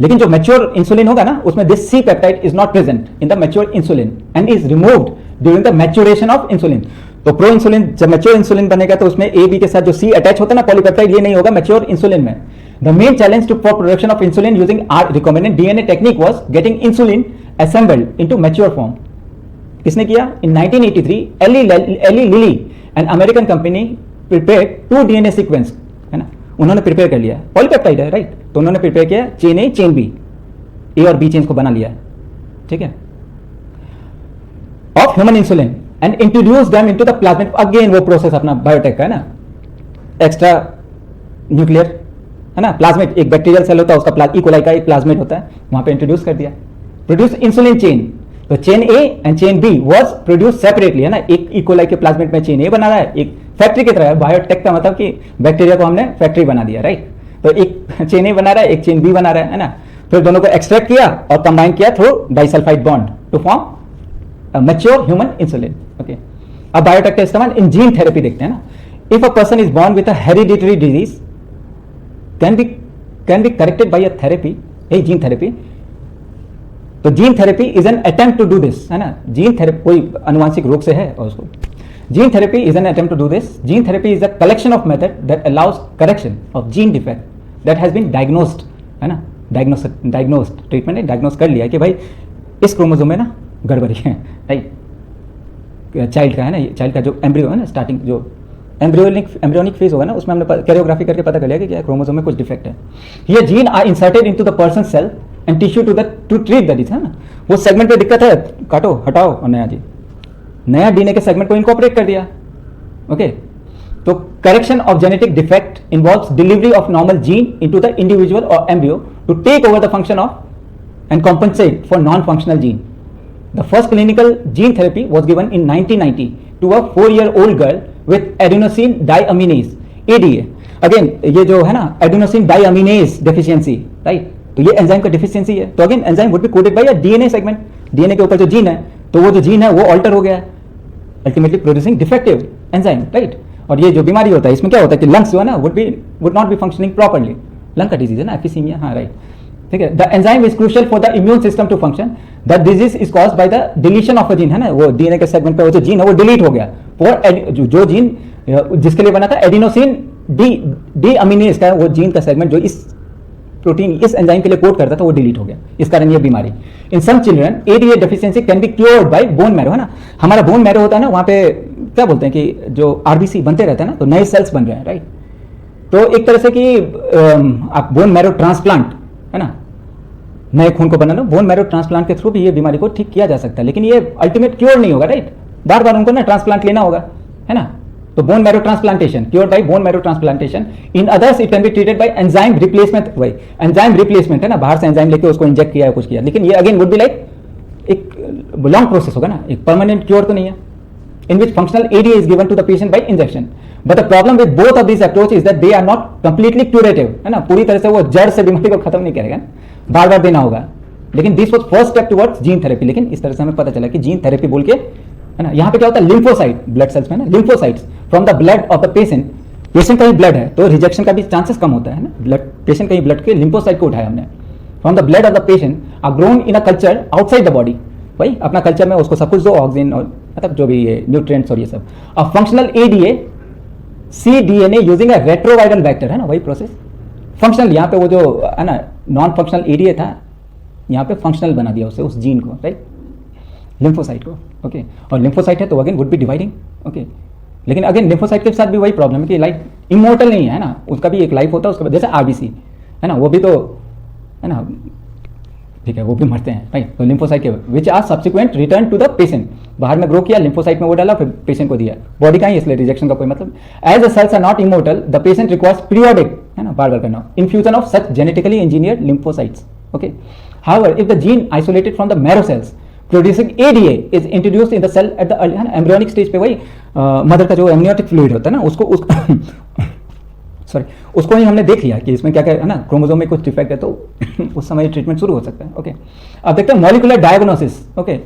लेकिन जो मैच्योर इंसुलिन होगा ना, उसमें this C peptide is not present in the mature insulin and is removed during the maturation of insulin. तो प्रो इंसुलिन, जब मैच्योर इंसुलिन बनेगा तो उसमें ए बी के साथ जो सी अटैच होता है ना पॉलीपेप्टाइड, ये नहीं होगा मैच्योर इंसुलिन में। The main challenge to for production of insulin using R recombinant DNA technique was getting insulin assembled into mature form. किसने किया? In 1983 Eli Lilly an American company prepare 2 DNA sequence, है ना, उन्होंने prepare कर लिया, polypeptide है, right. तो उन्होंने प्रिपेयर किया चेन ए चेन बी, ए और बी चेन को बना लिया, ठीक है। Of human insulin and introduce them into the plasmid. Again वो प्रोसेस अपना बायोटेक का है ना, एक्स्ट्रा न्यूक्लियर है ना, प्लाज्मिड एक बैक्टीरियल सेल होता है उसका इकोलाई का एक प्लाज्मिड होता है, वहां पे इंट्रोड्यूस कर दिया, प्रोड्यूस इंसुलिन चेन। तो chain A and chain B was produce separately है ना, एक इकोलाई के प्लाज्मिड में चेन ए बना रहा है, एक फैक्ट्री की तरह है। बायोटेक का मतलब कि बैक्टीरिया को हमने फैक्ट्री बना दिया, राइट। तो एक चेन ए बना रहा है, एक चेन बी बना रहा है ना, फिर दोनों को एक्सट्रैक्ट किया और कंबाइन किया through disulphide bond to form mature human insulin. Okay, अब बायोटेक का इस्तेमाल इन जीन थेरेपी देखते हैं ना। If a person is born with a hereditary disease can be corrected by a therapy, a gene therapy. तो gene therapy is an attempt to do this है ना, gene therapy कोई अनुवांशिक रोग से है और उसको gene therapy is an attempt to do this. Gene therapy is a collection of method that allows correction of gene defect that has been diagnosed है ना, डायग्नोस्ड ट्रीटमेंट ने डायग्नोस कर लिया कि भाई इस क्रोमोसोम में ना गड़बड़ी है, राइट। चाइल्ड का है ना, चाइल्ड का जो एम्ब्रियो है ना, स्टार्टिंग जो एम्ब्रियोनिक फेज होगा ना, उसमें हमने कैरियोग्राफी करके पता कर लिया कि क्या क्रोमोसोम में कुछ डिफेक्ट है। ये gene are inserted into the person cell and tissue to treat that disease है ना। वो सेगमेंट पे दिक्कत है, काटो हटाओ और नया डीएनए के सेगमेंट को इनकॉर्पोरेट कर दिया। ओके, तो correction of genetic defect involves delivery of normal gene into the individual और embryo to take over the function of and compensate for non functional gene. The first clinical gene therapy was given in 1990 to a 4-year-old girl with adenosine diaminase (ADA). Again, ये जो है ना adenosine diaminase deficiency, right? तो ये enzyme का deficiency है। तो again enzyme would be coded by a DNA segment, DNA के ऊपर जो जीन है, तो वो जो जीन है वो ऑल्टर हो गया है, ultimately producing defective enzyme, right. और ये जो बीमारी होता है इसमें क्या होता है कि लंग्स जो है ना would not be functioning properly. Lung का डिजीज है ना, एफिसीमिया, हाँ राइट, ठीक है। The enzyme is crucial for the immune system to function. The disease is caused by the deletion of a gene है ना, वो डीएनए के सेगमेंट पे वो जो जीन है वो डिलीट हो गया, फॉर जो जीन जिसके लिए बना था एडिनोसिन डी अमीनेज का, वो जीन का सेगमेंट जो इस प्रोटीन इस एंजाइम के लिए कोड करता था वो डिलीट हो गया, इस कारण ये बीमारी। In some children ADA deficiency can be cured by bone marrow है ना। हमारा बोन मैरो होता है ना, वहां पे क्या बोलते हैं कि जो आरबीसी बनते रहते हैं ना, तो नए सेल्स बन रहे हैं, राइट। तो एक तरह से कि आप बोन मैरो ट्रांसप्लांट है ना, नए खून को बनाना, बोन मैरो ट्रांसप्लांट के थ्रू भी ये बीमारी को ठीक किया जा सकता है, लेकिन ये अल्टीमेट क्योर नहीं होगा, राइट। बार बार उनको ना ट्रांसप्लांट लेना होगा है ना। तो bone marrow transplantation, cured by bone marrow transplantation. In others it can be treated by enzyme replacement. वही एंजाइम रिप्लेसमेंट है ना, बाहर से एंजाइम लेके उसको इंजेक्ट किया है कुछ किया, लेकिन ये अगेन वुड बी लाइक एक लॉन्ग प्रोसेस होगा ना, एक परमानेंट क्योर तो नहीं है। in which functional ADA is given to the patient by injection. But the problem with both of these approaches is that they are not completely curative, है ना, पूरी तरह से वो जड़ से बीमारी को खत्म नहीं करेगा, बार बार देना होगा। लेकिन this was first step towards gene therapy. लेकिन इस तरह से हमें पता चला कि जीन थेरेपी बोल के है ना, यहाँ पे क्या होता है, लिम्फोसाइट, ब्लड सेल्स में ना, lymphocytes from the blood of the patient. Patient का ही ब्लड है तो रिजेक्शन का भी चांसेस कम होता है ना, ब्लड पेशेंट का ही ब्लड के लिम्फोसाइट को उठाया हमने from the blood of the patient are grown in a culture outside the body. भाई अपना कल्चर में उसको सब कुछ दो, ऑक्सीजन और मतलब जो भी ये न्यूट्रिएंट्स और ये सब। A functional ADA c DNA using a retroviral vector है ना, वही प्रोसेस फंक्शनल। यहाँ पे वो जो है ना नॉन फंक्शनल एडीए था, यहाँ पे फंक्शनल बना दिया उससे, उस जीन को, राइट, लिम्फोसाइट को। ओके, और लिम्फोसाइट है तो again would be dividing. Okay, लेकिन अगेन लिम्फोसाइट के साथ भी वही प्रॉब्लम है कि लाइफ इमोर्टल नहीं है ना, उसका भी एक लाइफ होता है उसके बाद, जैसे आरबीसी है ना, वो भी तो है ना, ठीक है, वो भी मरते हैं, राइट। तो लिम्फोसाइट के which are subsequent return to the patient, बाहर में ग्रो किया, लिम्फोसाइट में वो डाला, फिर पेशेंट को दिया, बॉडी का ही, इसलिए रिजेक्शन का कोई मतलब। As the cells are not immortal the patient requires periodic है ना, बार बार करना, infusion of such genetically engineered lymphocytes. Okay, however if the gene isolated from the marrow cells producing ADA is introduced in the cell at the embryonic stage पे, वही mother का जो amniotic fluid होता है ना, उसको सॉरी उसको ही हमने देख लिया कि इसमें क्या क्या है ना, क्रोमोसोम में कुछ डिफेक्ट है, तो उस समय ट्रीटमेंट शुरू हो सकता है। ओके, अब देखते हैं मॉलिक्यूलर डायग्नोसिस। ओके,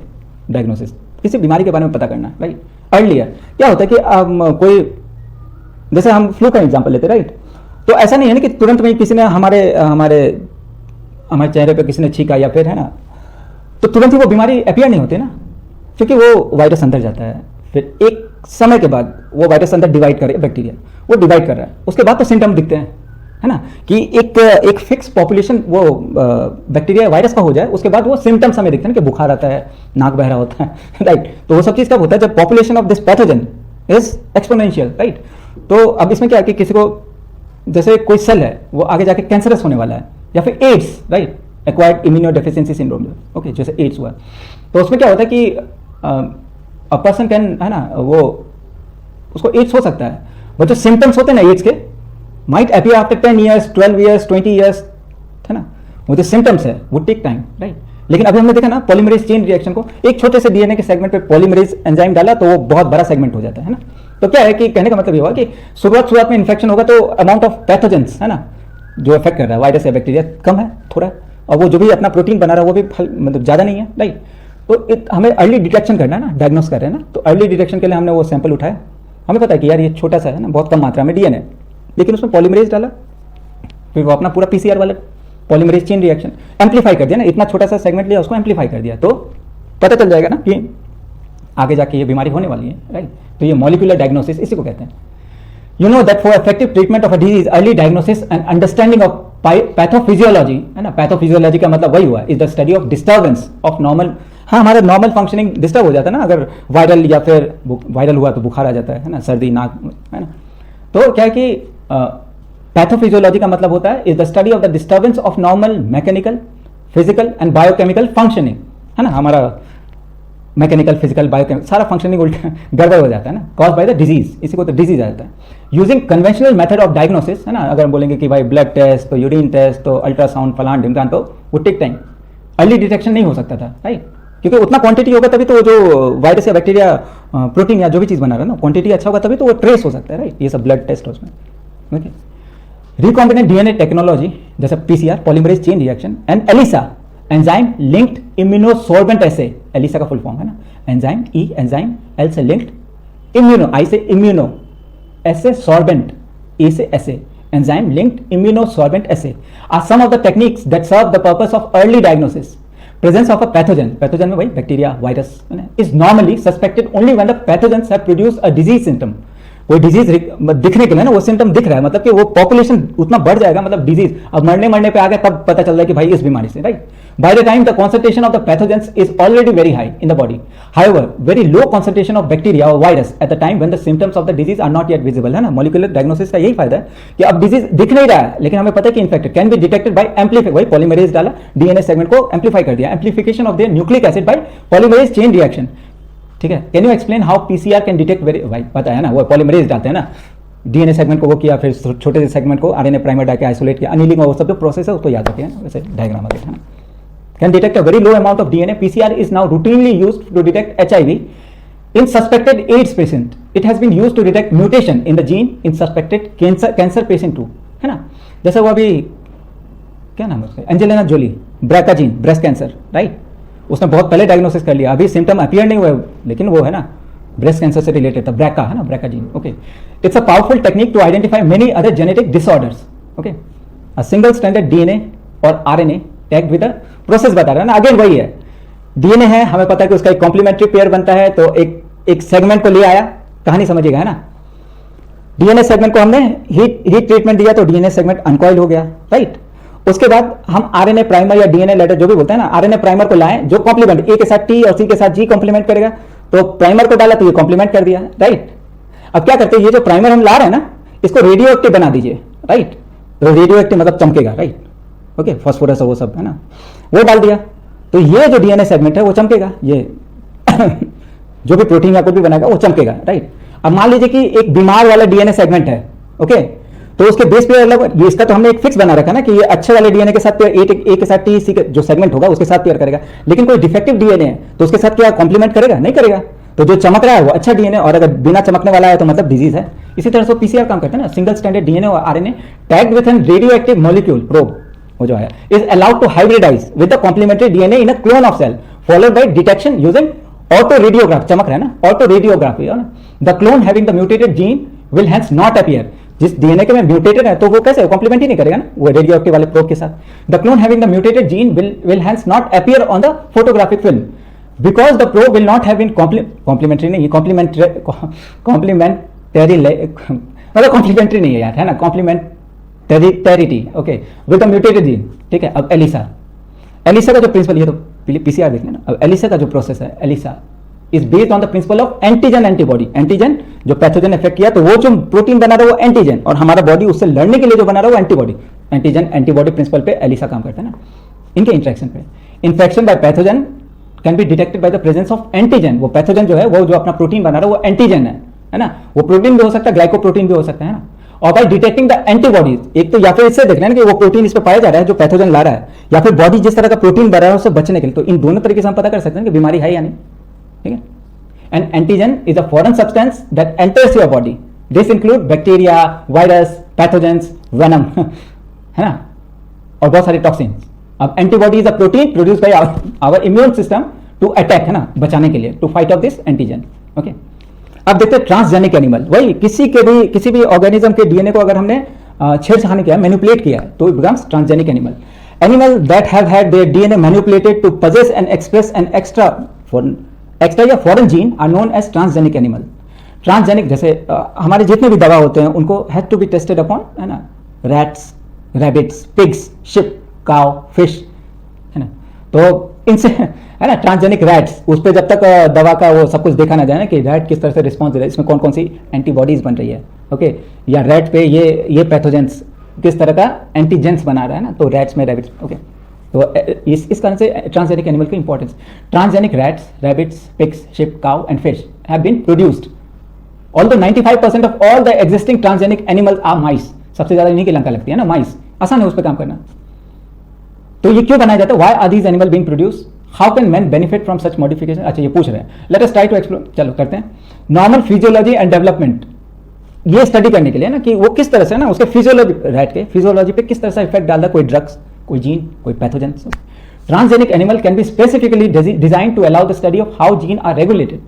डायग्नोसिस किसी बीमारी के बारे में पता करना, राइट। अर्लियर क्या होता है कि कोई, जैसे हम फ्लू का एग्जांपल लेते हैं, राइट, तो ऐसा नहीं है ना कि तुरंत में किसी ने हमारे चेहरे पर किसी ने छींका या फिर है ना, तो तुरंत ही वो बीमारी अपीयर नहीं होती ना, क्योंकि वो वायरस अंदर जाता है, फिर एक समय के बाद वो वायरस अंदर डिवाइड कर, बैक्टीरिया वो डिवाइड कर रहा है, उसके बाद तो सिम्टम दिखते हैं, है ना, कि एक फिक्स पॉपुलेशन वो बैक्टीरिया वायरस का हो जाए, उसके बाद वो सिम्टम्स हमें दिखते हैं कि बुखार आता है, नाक बह रहा होता है, राइट। तो वो सब चीज़ कब होता है, जब population of this pathogen is exponential, right. तो अब इसमें क्या है कि किसी को, जैसे कोई सेल है वो आगे जाके कैंसरस होने वाला है, या फिर AIDS, right, acquired immunodeficiency syndrome, okay, जैसे एड्स हुआ, तो उसमें क्या होता है कि अ पर्सन कैन, है ना, वो उसको एड्स हो सकता है, बट जो सिम्टम्स होते हैं ना एड्स के might appear after 10 years, 12 years, 20 years, है ना, वो जो सिम्टम्स है वो टेक टाइम, राइट। लेकिन अभी हमने देखा ना पॉलीमरेज चेन रिएक्शन को, एक छोटे से डीएनए के सेगमेंट पे पॉलीमरेज एंजाइम डाला तो वो बहुत बड़ा सेगमेंट हो जाता है ना। तो क्या है कि कहने का मतलब ये हुआ कि शुरुआत में इन्फेक्शन होगा तो अमाउंट ऑफ पैथोजेंस, है ना, जो इफेक्ट कर रहा है वायरस या बैक्टीरिया कम है थोड़ा, और वो जो भी अपना प्रोटीन बना रहा है वो भी मतलब ज़्यादा नहीं है, राइट। तो हमें अर्ली डिटेक्शन करना है ना, डायग्नोस कर रहे हैं ना, तो अर्ली डिटेक्शन के लिए हमने वो सैंपल उठाया। हमें पता है कि यार ये छोटा सा है ना, बहुत कम मात्रा में डीएनए, लेकिन उसमें पॉलीमरेज डाला, फिर वो अपना पूरा पीसीआर वाला पॉलीमरेज चेन रिएक्शन एम्पलीफाई कर दिया ना, इतना छोटा सा सेगमेंट लिया उसको एम्पलीफाई कर दिया, तो पता चल जाएगा ना कि आगे जाके ये बीमारी होने वाली है, राइट। तो ये मॉलिक्यूलर डायग्नोसिस इसी को कहते हैं। You know that for effective treatment of a disease early diagnosis and understanding of pathophysiology, है ना, पैथोफिजियोलॉजी का मतलब वही हुआ, is the study of disturbance of normal. हाँ, हमारा नॉर्मल फंक्शनिंग डिस्टर्ब हो जाता है ना, अगर वायरल या फिर वायरल हुआ तो बुखार आ जाता है ना, सर्दी, नाक, है ना। तो क्या है कि पैथोफिजियोलॉजी का मतलब होता है is the study of the disturbance of normal mechanical, physical and biochemical functioning, है ना, हमारा मैकेनिकल, फिजिकल, बायोकेमिकल सारा फंक्शनिंग उल्टा गड़बड़ हो जाता है ना, कॉज बाय द डिजीज, इसी को तो डिजीज आ जाता है। Using conventional method of diagnosis, है ना, अगर हम बोलेंगे कि भाई ब्लड टेस्ट, तो यूरिन टेस्ट, तो अल्ट्रासाउंड, फलान ढिमकान, तो वो टेक टाइम, अर्ली डिटेक्शन नहीं हो सकता था, राइट, क्योंकि उतना क्वांटिटी होगा तभी तो जो वायरस या बैक्टीरिया, प्रोटीन या जो भी चीज़ बना रहा है ना, क्वांटिटी अच्छा होगा तभी तो वो ट्रेस हो सकता है, राइट। ये सब ब्लड टेस्ट उसमें, ओके। रिकॉम्बिनेंट डीएनए टेक्नोलॉजी जैसे PCR, polymerase chain reaction, and ELISA enzyme linked immunosorbent assay, ELISA का फुल फॉर्म है ना, एंजाइम, ई एंजाइम, एल से लिंक्ड, इम्यूनो, आई से इम्यूनो, एस से सॉर्बेंट, ए से assay, enzyme linked immunosorbent assay are some of the techniques that serve the purpose of early diagnosis. Presence of a pathogen, pathogen में वही bacteria, virus, is normally suspected only when the pathogens have produced a disease symptom। कोई disease दिखने के लिए ना, वो symptom दिख रहा है, मतलब कि वो पॉपुलेशन उतना बढ़ जाएगा, मतलब डिजीज अब मरने पे आ गया तब पता चल रहा है कि भाई इस बीमारी से, right. By the time the concentration of the pathogens is already very high in the body, however very low concentration of bacteria और virus at the time when the symptoms of the disease are not yet visible, है ना। Molecular diagnosis का यही फायदा है कि अब disease दिख नहीं रहा है, लेकिन हमें पता है कि infected can be detected by amplify, वही पॉलीमरेज डाला, डीएनए सेगमेंट को एम्पलीफाई कर दिया, amplification of the nucleic acid by polymerase chain reaction, ठीक है। Can you explain how PCR can detect very, भाई पता है ना, वो पॉलीमरेज डालते हैं ना, डीएनए सेगमेंट को वो किया, फिर छोटे से सेगमेंट को आरएनए प्राइमर डाल के आइसोलेट किया, अनिलिंग और वो सब जो प्रोसेस है उसको याद रखिए ना, वैसे डायग्राम आ गया, है ना। Can detect a very low amount of DNA, PCR is now routinely used to detect HIV in suspected AIDS patient, it has been used to detect mutation in the gene in suspected cancer patient too, है ना। जैसे वो अभी क्या नाम है उसका, Angelina Jolie, BRCA gene, breast cancer, right, उसने बहुत पहले डायग्नोसिस कर लिया, अभी सिम्टम अपीयर नहीं हुए, लेकिन वो है ना ब्रेस्ट कैंसर से रिलेटेड था, ब्रैका, है ना, BRCA gene, okay. It's a powerful technique to identify many other genetic disorders, okay. A single standard DNA और RNA tagged with a process बता रहा है ना, अगेन वही है, डीएनए है, हमें पता है कि उसका एक कॉम्प्लीमेंट्री पेयर बनता है, तो एक सेगमेंट को ले आया, कहानी समझिएगा, है ना। डीएनए सेगमेंट को हमने हीट ट्रीटमेंट दिया तो डीएनए सेगमेंट अनकॉइल हो गया, राइट। उसके बाद हम आरएनए प्राइमर या डीएनए लेटर जो भी बोलते हैं ना, आरएनए प्राइमर को लाएं जो कॉम्प्लीमेंट, ए के साथ टी और सी के साथ जी कॉम्प्लीमेंट करेगा, तो प्राइमर को डाला तो ये कॉम्प्लीमेंट कर दिया, राइट। अब क्या करते हैं, ये जो प्राइमर हम ला रहे हैं ना, इसको रेडियो एक्टिव बना दीजिए, राइट। तो रेडियो एक्टिव मतलब चमकेगा, राइट, ओके, फास्फोरस वो सब, है ना, वो डाल दिया तो ये जो डीएनए सेगमेंट है वो चमकेगा, ये जो भी प्रोटीन या कुछ भी बनाएगा वो चमकेगा, राइट। अब मान लीजिए कि एक बीमार वाला डीएनए सेगमेंट है, ओके, तो उसके बेस पे अलग, ये इसका तो हमने एक फिक्स बना रखा ना कि ये अच्छे वाले डीएनए के साथ ए के साथ टी सी जो सेगमेंट होगा उसके साथ पेयर करेगा, लेकिन कोई डिफेक्टिव डीएनए है तो उसके साथ क्या कॉम्प्लीमेंट करेगा, नहीं करेगा। तो जो चमक रहा है वो अच्छा डीएनए, और अगर बिना चमकने वाला है तो मतलब डिजीज है। इसी तरह से पीसीआर काम करते हैं ना, सिंगल स्टैंडर्ड डीएनए और RNA tagged with an radioactive molecule probe, वो जो है is allowed to hybridize with the complementary DNA in a clone of cell followed by detection using autoradiograph, चमक रहा है ना, autoradiography, the clone having the mutated gene will hence not appear, जिस DNA के में mutated है तो वो कैसे कॉम्प्लीमेंट ही नहीं करेगा ना, वो रेडियो एक्टिव वाले प्रोब के साथ। The clone having the mutated gene will hence not appear on the photographic film because the probe will not have been complementary नहीं, मतलब कॉम्प्लीमेंट्री नहीं है यार, है ना, complementarity, okay, with the mutated gene, ठीक है। अब एलिसा का जो प्रिंसिपल, ये तो पीसीआर देख लेना, अब एलिसा का जो प्रोसेस है, ELISA is based on the principle of antigen antibody, antigen जो पैथोजन इफेक्ट किया तो वो जो प्रोटीन बना रहा है वो एंटीजन, और हमारा बॉडी उससे लड़ने के लिए जो बना रहा है वो एंटीबॉडी, एंटीजन एंटीबॉडी प्रिंसिपल पे एलिसा काम करता है ना, इनके इंटरेक्शन पे। Infection by pathogen can be detected by the presence of antigen. वो पैथोजन जो है, वो जो अपना प्रोटीन बना रहा है वो एंटीजन है ना। वो प्रोटीन भी हो सकता है, ग्लाइकोप्रोटीन भी हो सकता है ना। और बाय डिटेक्टिंग द एंटीबॉडीज, एक तो या फिर इससे देखना है कि वो प्रोटीन इस पर पाया जा रहा है जो पैथोजन ला रहा है, या फिर बॉडी जिस तरह का प्रोटीन बना रहा है उससे बचने के लिए। तो इन दोनों तरीके से हम पता कर सकते हैं कि बीमारी है या नहीं, ठीक है। And antigen is a foreign substance that enters your body. This include bacteria, virus, pathogens, venom, है ना, और बहुत सारे टॉक्सिन। अब antibody is a protein produce by our immune system to attack, है ना, बचाने के लिए, to fight off this antigen. Okay, अब देखते हैं ट्रांसजेनिक एनिमल। वही किसी भी ऑर्गेनिज्म के डीएनए को अगर हमने छेड़छाड़ किया, मैनिपुलेट किया है, तो it becomes transgenic animal. Animal that have had their DNA manipulated to possess and express an extra या foreign gene are known as transgenic animal. Transgenic जैसे हमारे जितने भी दवा होते हैं उनको have to be tested upon, है ना, rats, rabbits, pigs, sheep, cow, fish, है ना। तो इनसे, है ना, ट्रांसजेनिक रैट्स, उस पर जब तक दवा का वो सब कुछ देखा ना जाए ना कि रैट किस तरह से रिस्पॉन्स दे रहा है, इसमें कौन कौन सी एंटीबॉडीज बन रही है, ओके, या रैट पे ये पैथोजेंस किस तरह का एंटीजेंस बना रहा है ना, तो रैट्स में, रैबिट्स, ओके। तो इस कारण से ट्रांसजेनिक एनिमल की importance. Transgenic rats, rabbits, pigs, sheep, cow and fish have been produced. Although 95% of all the existing transgenic animals are mice. सबसे ज्यादा इन्हीं की लंका लगती है ना, माइस, आसान है उस पर काम करना। तो ये क्यों बनाया जाता है? Why are these animal being produce? How can man benefit from such modification? अच्छा, ये पूछ रहे हैं। Let us try to explore, चलो करते हैं। नॉर्मल फिजियोलॉजी एंड डेवलपमेंट, ये स्टडी करने के लिए ना कि वो किस तरह से ना उसके फिजियोलॉजी, रैट के फिजियोलॉजी पे किस तरह से इफेक्ट डालता है कोई ड्रग्स, कोई जीन, कोई pathogen. Transgenic animal can be specifically designed to allow the study of how gene are regulated,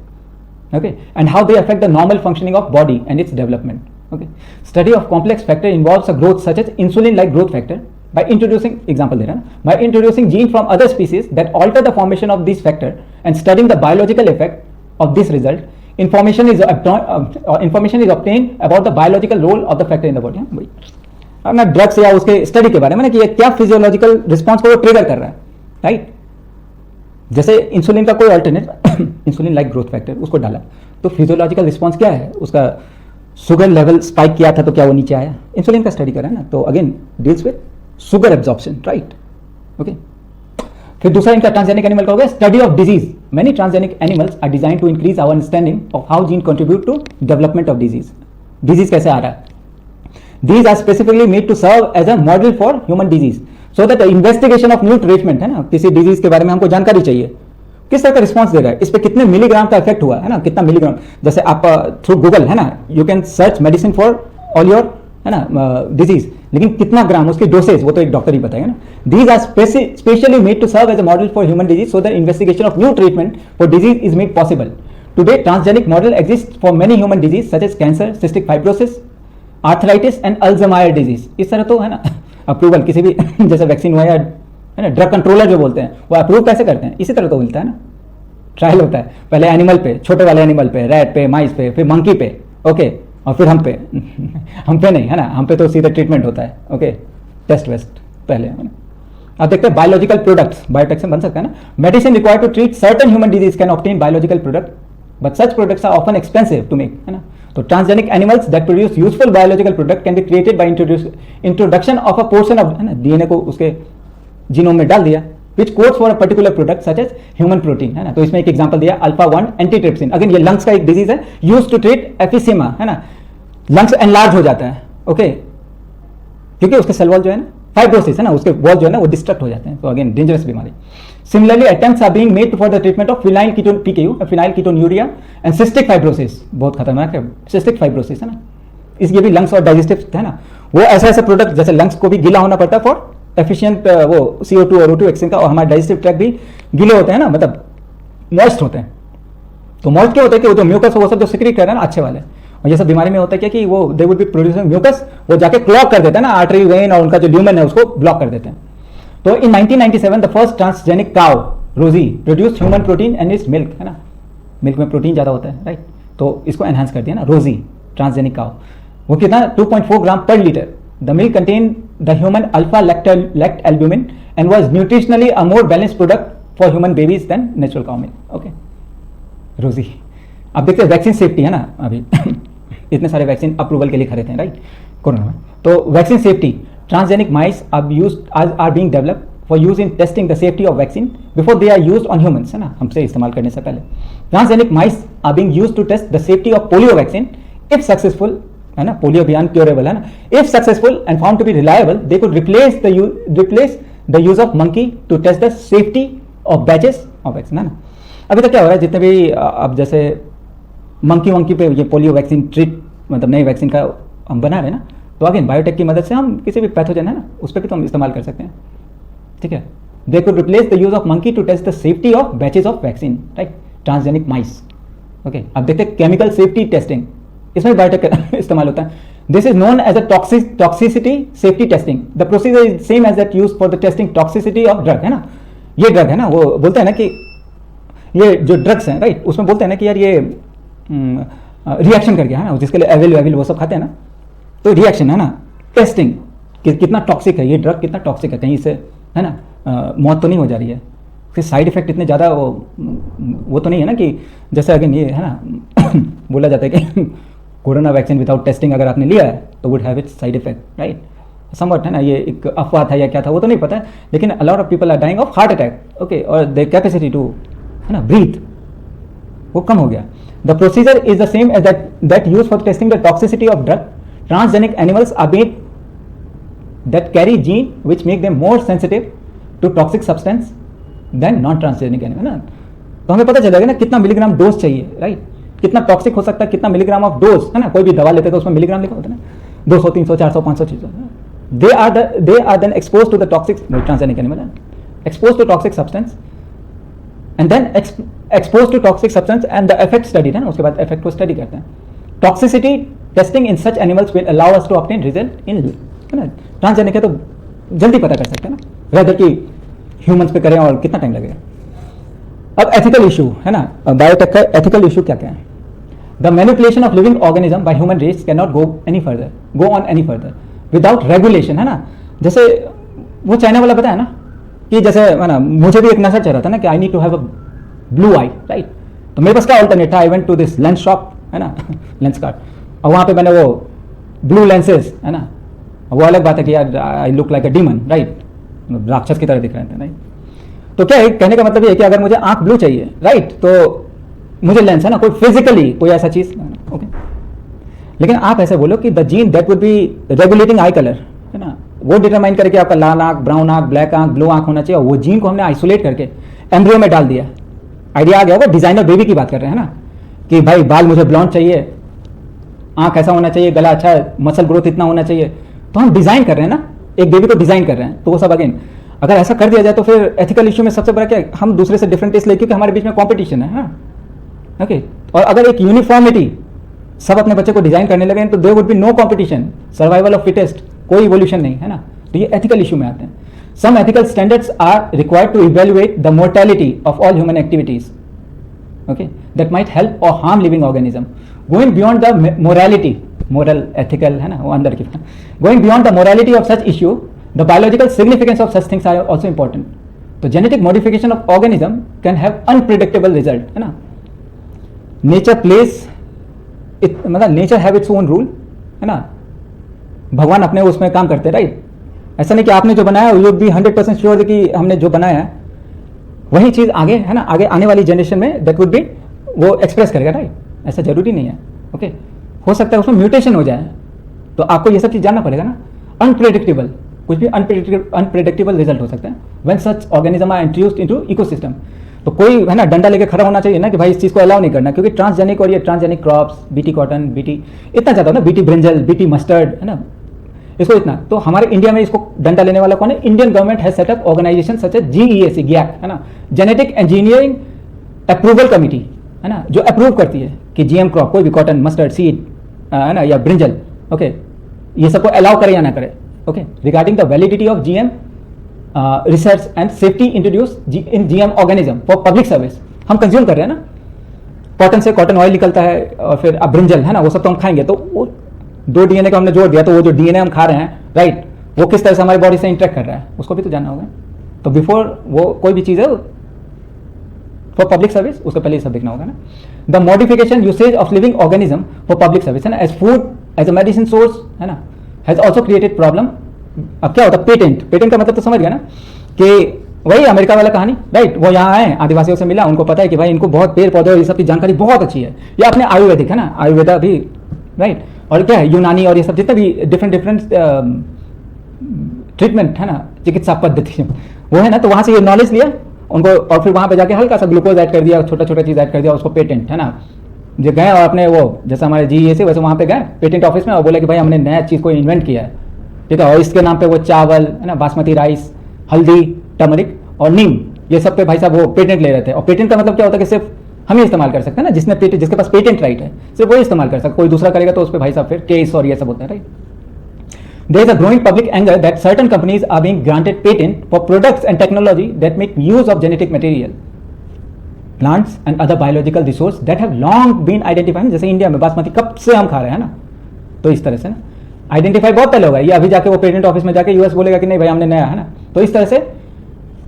okay, and how they affect the normal functioning of body and its development. Okay, study of complex factor involves a growth such as insulin like growth factor by introducing, example there, by introducing gene from other species that alter the formation of this factor and studying the biological effect of this result. Information is obtained about the biological role of the factor in the body. अब ना drugs या उसके study के बारे में ना कि ये क्या फिजियोलॉजिकल रिस्पॉन्स को वो ट्रिगर कर रहा है, राइट। जैसे इंसुलिन का कोई alternate, insulin like growth factor, उसको डाला तो फिजियोलॉजिकल रिस्पॉन्स क्या है, उसका शुगर लेवल स्पाइक किया था तो क्या वो नीचे आया, इंसुलिन का स्टडी करा है ना। तो again deals with sugar absorption, right, okay. फिर दूसरा इनका ट्रांसजेनिक एनिमल का हो गया study of disease. Many transgenic animals are design to increase our understanding of how gene contribute to development of disease. Disease कैसे आ रहा है? These are specifically made to serve as a model for human disease, so that the investigation of new treatment, है ना, किसी disease के बारे में हमको जानकारी चाहिए, किस तरह का रिस्पॉन्स दे रहा है, इस पे कितने मिलीग्राम का इफेक्ट हुआ है ना, कितना मिलीग्राम। जैसे आप थ्रू गूगल, है ना, you can search medicine for all your, है ना, डिजीज, लेकिन कितना ग्राम, उसकी डोसेज वो तो एक डॉक्टर ही बताएगा ना। These are specially made to serve as a model for human disease, so that investigation of new treatment for disease is made possible. Today transgenic model exist for many human disease such as cancer, cystic fibrosis, arthritis and Alzheimer disease. इस तरह तो है ना approval किसी भी जैसे vaccine हुआ या, है ना, ड्रग कंट्रोलर जो बोलते हैं वो अप्रूव कैसे करते हैं, इसी तरह तो मिलता है ना। ट्रायल होता है पहले एनिमल पे, छोटे वाले एनिमल पे, रैट पे, माइस पे, फिर मंकी पे, ओके, और फिर हम पे हम पे नहीं, है ना, हम पे तो सीधा ट्रीटमेंट होता है, ओके, टेस्ट वेस्ट पहले, है ना। अब देखते हैं बायोलॉजिकल प्रोडक्ट्स, बायोटेक से बन सकता है ना। Medicine required to treat certain human disease can obtain biological product, but such products are often expensive to make, है ना। तो transgenic animals that produce useful biological product can be created by introduction of a portion of, है ना, DNA को उसके genome में डाल दिया, which codes for a particular product such as human protein, है ना। तो इसमें एक एग्जांपल दिया अल्फा 1 एंटीट्रिप्सिन। अगेन ये लंग्स का एक डिजीज है, यूज्ड टू ट्रीट एफिसीमा, है ना, लंग्स एनलार्ज हो जाता है, ओके, क्योंकि उसके सेल वॉल जो है ना, फाइब्रोसिस, है ना, उसके वॉल जो है ना वो डिस्ट्रक्ट हो जाते हैं। तो अगेन डेंजरस बीमारी। Similarly attempts are being made for the treatment of phenyl ketone PKU, phenylketonuria and cystic fibrosis. बहुत खतरनाक है सिस्टिक फाइब्रोसिस, है ना। इसलिए भी लंग्स और डाइजेस्टिव, है ना, वो ऐसे प्रोडक्ट जैसे लंग्स को भी गीला होना पड़ता है फॉर एफिशिएंट वो CO2 और O2 एक्सचेंज का, और हमारे डाइजेस्टिव ट्रैक्ट भी गीले होते हैं ना, मतलब मॉइस्ट होते हैं। तो मॉइस्ट क्या होता है कि वो जो म्यूकस वो सब जो सिक्रीट कर रहा है ना अच्छे वाले, और ये सब बीमारी में होता है क्या कि वो they would be producing mucus, वो जाके क्लॉग कर देते हैं ना आर्टरी वेन, और उनका जो ल्यूमेन है उसको ब्लॉक कर देते हैं। तो इन 1997 द फर्स्ट ट्रांसजेनिक काउ रोजी produced human protein and it's milk, है ना, मिल्क में प्रोटीन ज्यादा होता है, राइट। तो इसको एनहांस कर दिया ना रोजी ट्रांसजेनिक काउ। वो कितना 2.4 gram per litre. The milk contain the human alpha lactalbumin and was nutritionally a more balanced product for human babies than natural cow milk, okay, रोजी। अब देखते हैं वैक्सीन सेफ्टी, है ना, अभी इतने सारे वैक्सीन अप्रूवल के लिए खड़े थे, राइट, कोरोना में। तो vaccine safety, transgenic mice are being developed for use in testing the safety of vaccine before they are used on humans, है ना, हमसे इस्तेमाल करने से पहले. Transgenic mice are being used to test the safety of polio vaccine if successful, है ना, polio अभियान क्योरेबल, है ना, if successful and found to be reliable they could replace the use of monkey to test the safety of batches of vaccine, है ना. अभी तक क्या हो रहा है, जितने भी अब जैसे मंकी पे ये पोलियो वैक्सीन मतलब नई वैक्सीन का हम बना रहे हैं ना, तो अगेन बायोटेक की मदद से हम किसी भी पैथोजन, है ना, उस पर भी तो हम इस्तेमाल कर सकते हैं. ठीक है, they could replace the use of monkey to test the safety of batches of vaccine, right, transgenic mice. Okay, अब देखते हैं केमिकल सेफ्टी टेस्टिंग, इसमें बायोटेक इस्तेमाल होता है. This is known as a toxicity safety testing. The procedure is same as that use for the testing toxicity of drug, है ना. ये ड्रग है ना, वो बोलते हैं ना कि ये जो ड्रग्स हैं, राइट, उसमें बोलते हैं ना कि यार ये रिएक्शन कर गया, है ना, जिसके लिए एविल वो सब खाते हैं ना, तो रिएक्शन, है ना, टेस्टिंग कि कितना टॉक्सिक है ये ड्रग, कितना टॉक्सिक है, कहीं से, है ना, मौत तो नहीं हो जा रही है, फिर साइड इफेक्ट इतने ज़्यादा वो तो नहीं है ना, कि जैसे अगेन ये, है ना, बोला जाता है कि कोरोना वैक्सीन विदाउट टेस्टिंग अगर आपने लिया है तो would have it's side effect, right, somewhat, है ना. ये एक अफवाह था या क्या था वो तो नहीं पता है, लेकिन a lot of people are dying of heart attack. Okay, और देयर कैपेसिटी टू, है ना, ब्रीथ वो कम हो गया. The procedure is the same as that use for testing the toxicity of drug. Transgenic animals are made that carry gene which make them more sensitive to toxic substance than non transgenic animal, है ना. तो हमें पता चलेगा ना कितना milligram dose चाहिए, right, कितना टॉक्सिक हो सकता है, कितना मिलीग्राम ऑफ डोज, है ना. कोई भी दवा लेते तो उसमें मिलीग्राम लिखा होता है ना, 200 300 400 500 चीज़. they are then exposed to the toxic transgenic animal, exposed to toxic substance and then exposed to toxic substance and the effect studied, है ना, उसके बाद effect को study करते हैं. Toxicity testing in such animals will allow us to obtain result in, है ना, transgenic है तो जल्दी पता कर सकते हैं ना, रेदर कि ह्यूमंस पे करें और कितना टाइम लगेगा. अब एथिकल इशू, है ना, बायोटेक का एथिकल इशू क्या क्या है. The manipulation of living organism by human race can not go on any further without regulation, है ना. जैसे वो चाइना वाला बताया ना कि जैसे, है ना, मुझे भी एक नशा चल रहा था ना कि I need to have a blue eye, right, तो मेरे पास क्या ऑल्टरनेट था, I went to this lens shop, है ना, लेंस कार्ड, और वहाँ पे मैंने वो ब्लू लेंसेज, है ना, वो अलग बात है कि यार I look like a demon, right, राक्षस की तरह दिख रहे थे, राइट. तो क्या है, कहने का मतलब ये है कि अगर मुझे आंख ब्लू चाहिए, राइट, तो मुझे लेंस, है ना, कोई फिजिकली कोई ऐसा चीज, ओके. लेकिन आप ऐसे बोलो कि the gene that would be regulating I colour, है ना, वो डिटरमाइन करके आपका लाल आंख, ब्राउन आंख, ब्लैक आंख, ब्लू आंख होना चाहिए, वो जीन को हमने आइसोलेट करके एम्ब्रियो में डाल दिया. आइडिया आ गया होगा, डिजाइनर बेबी की बात कर रहे हैं ना, कि भाई बाल मुझे ब्लॉन्ड चाहिए, आंख ऐसा होना चाहिए, गला अच्छा, मसल ग्रोथ इतना होना चाहिए, तो हम डिजाइन कर रहे हैं ना, एक बेबी को डिजाइन कर रहे हैं. तो वो सब अगेन अगर ऐसा कर दिया जाए तो फिर एथिकल इशू में सबसे बड़ा क्या है, हम दूसरे से डिफरेंट टेस्ट ले, क्योंकि हमारे बीच में कॉम्पिटिशन है, ओके. और अगर एक यूनिफॉर्मिटी सब अपने बच्चे को डिजाइन करने लगे तो there would be no competition, survival of fittest, कोई इवोल्यूशन नहीं, है ना. तो ये एथिकल इशू में आते हैं. Some ethical standards are required to evaluate the mortality of all human activities, okay, that might help और harm living organism. Going beyond the morality, moral ethical, है ना, वो अंदर की, going beyond the morality of such issue, the biological significance of such things are also important. तो genetic modification of organism can have unpredictable result, है ना. Nature place मतलब nature have its own rule, है ना, भगवान अपने उसमें काम करते हैं, राइट. ऐसा नहीं कि आपने जो बनाया यू बी 100% श्योर कि हमने जो बनाया है वही चीज आगे, है ना, आगे आने वाली जनरेशन में दैट वुड बी वो एक्सप्रेस करेगा, राइट. ऐसा जरूरी नहीं है, ओके. हो सकता है उसमें म्यूटेशन हो जाए, तो आपको ये सब चीज जानना पड़ेगा ना. अनप्रेडिक्टेबल, कुछ भी अनप्रेडिक्टेबल रिजल्ट हो सकता है when such organism are introduced into ecosystem. तो कोई, है ना, डंडा लेके खड़ा होना चाहिए ना कि भाई इस चीज़ को अलाउ नहीं करना, क्योंकि ट्रांसजेनिक और ये transgenic crops, BT cotton, BT इतना ज़्यादा ना, बीटी ब्रिंजल, बीटी मस्टर्ड, है ना, इसको इतना. तो हमारे इंडिया में इसको डंडा लेने वाला कौन है, Indian government has set up organization such as GEAC, गैक, है ना, जेनेटिक इंजीनियरिंग अप्रूवल कमिटी, है ना, जो अप्रूव करती है कि GM क्रॉप, कोई भी कॉटन, मस्टर्ड सीड, है ना, या ब्रिंजल, ओके, ये सबको अलाउ करे या ना करे, okay, regarding the validity of GM research and safety introduce in GM organism for public service. हम कंज्यूम कर रहे हैं ना, कॉटन से कॉटन ऑयल निकलता है, और फिर ब्रिंजल, है ना, वो सब तो हम खाएंगे, तो वो 2 DNA को हमने जोड़ दिया, तो वो जो DNA हम खा रहे हैं, राइट, वो किस तरह से हमारी बॉडी से इंटरेक्ट कर रहा है उसको भी तो जानना होगा. तो बिफोर वो कोई भी चीज़ है फॉर पब्लिक सर्विस, उसको पहले ये सब देखना होगा ना. The modification usage of living organism for public service, है ना, as food, as a medicine source, है ना, हैज ऑल्सो क्रिएटेड प्रॉब्लम. अब क्या होता है, पेटेंट का मतलब तो समझ गया ना, कि वही अमेरिका वाला कहानी, राइट। वो यहाँ आए, आदिवासियों से मिला, उनको पता है कि भाई इनको बहुत पेड़ पौधे और ये सब की जानकारी बहुत अच्छी है। ये अपने आयुर्वेदिक है ना, आयुर्वेदा भी, राइट। और क्या है, यूनानी और ये सब जितने भी डिफरेंट ट्रीटमेंट है ना, चिकित्सा पद्धति वो है ना, तो वहाँ से ये नॉलेज लिया उनको, और फिर वहाँ पे जाके हल्का सा ग्लूकोज ऐड कर दिया, छोटा छोटा चीज़ ऐड कर दिया, उसको पेटेंट है ना, जो गए और अपने वो जैसे हमारे GE से वैसे वहाँ पे गए पेटेंट ऑफिस में और बोले कि भाई हमने नया चीज़ को इन्वेंट किया है, ठीक है, और इसके नाम पे वो चावल है ना, बासमती राइस, हल्दी, टर्मरिक और नीम, ये सब पे भाई साहब वो पेटेंट ले रहे थे। और पेटेंट का मतलब क्या होता है कि सिर्फ हम ही इस्तेमाल कर सकते हैं ना, जिसके पास पेटेंट राइट है सिर्फ वही इस्तेमाल कर सकता, कोई दूसरा करेगा तो उस पर भाई साहब फिर केस और ये सब होता है, right. There is a growing public anger that certain companies are being granted patent for products and technology that make use of genetic material, plants and other biological resources that have long been identified। जैसे India में बासमती कब से हम खा रहे हैं ना, तो इस तरह से ना आइडेंटिफाई बहुत पहले होगा, ये अभी जाके वो पेटेंट ऑफिस में जाके US बोलेगा कि नहीं भाई हमने नया है ना। तो इस तरह से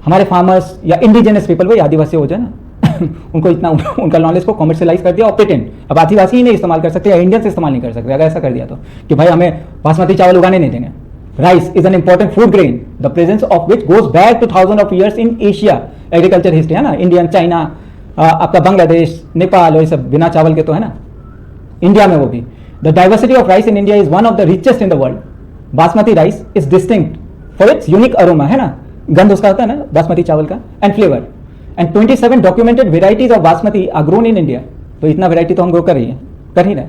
हमारे फार्मर्स या इंडिजिनस पीपल, वही आदिवासी हो जाए ना उनको इतना उनका नॉलेज को कॉमर्शियलाइज कर दिया और पेटेंट अब आदिवासी ही नहीं इस्तेमाल कर सकते या इंडियंस इस्तेमाल नहीं कर सकते अगर ऐसा कर दिया तो, कि भाई हमें बासमती चावल उगाने नहीं देंगे। Rice is an important food grain the presence of which goes back two thousand of years in Asia agriculture history है ना, इंडियन, चाइना, आपका बांग्लादेश, नेपाल और ये सब बिना चावल के तो है ना, इंडिया में वो भी। The diversity of rice in India is one of the richest in the world. Basmati rice is distinct for its unique aroma है ना, गंध उसका होता है ना बासमती चावल का, and flavour. And 27 documented varieties of basmati are grown in India. तो इतना वेराइटी तो हम ग्रो कर ही रहे।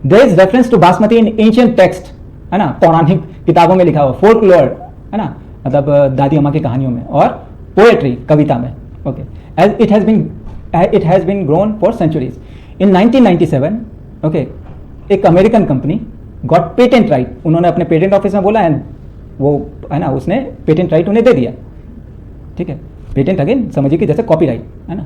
There is reference to basmati in ancient text है ना, पौराणिक किताबों में लिखा हुआ, फोल्कलोर है ना, मतलब दादी अम्मा की कहानियों में, और पोएट्री, कविता में, okay, as it has been grown for centuries. In 1997 okay, एक American company got patent right, उन्होंने अपने पेटेंट ऑफिस में बोला एंड वो है ना, उसने पेटेंट राइट उन्हें दे दिया, ठीक है। पेटेंट अगेन समझिए कि जैसे कॉपीराइट है ना,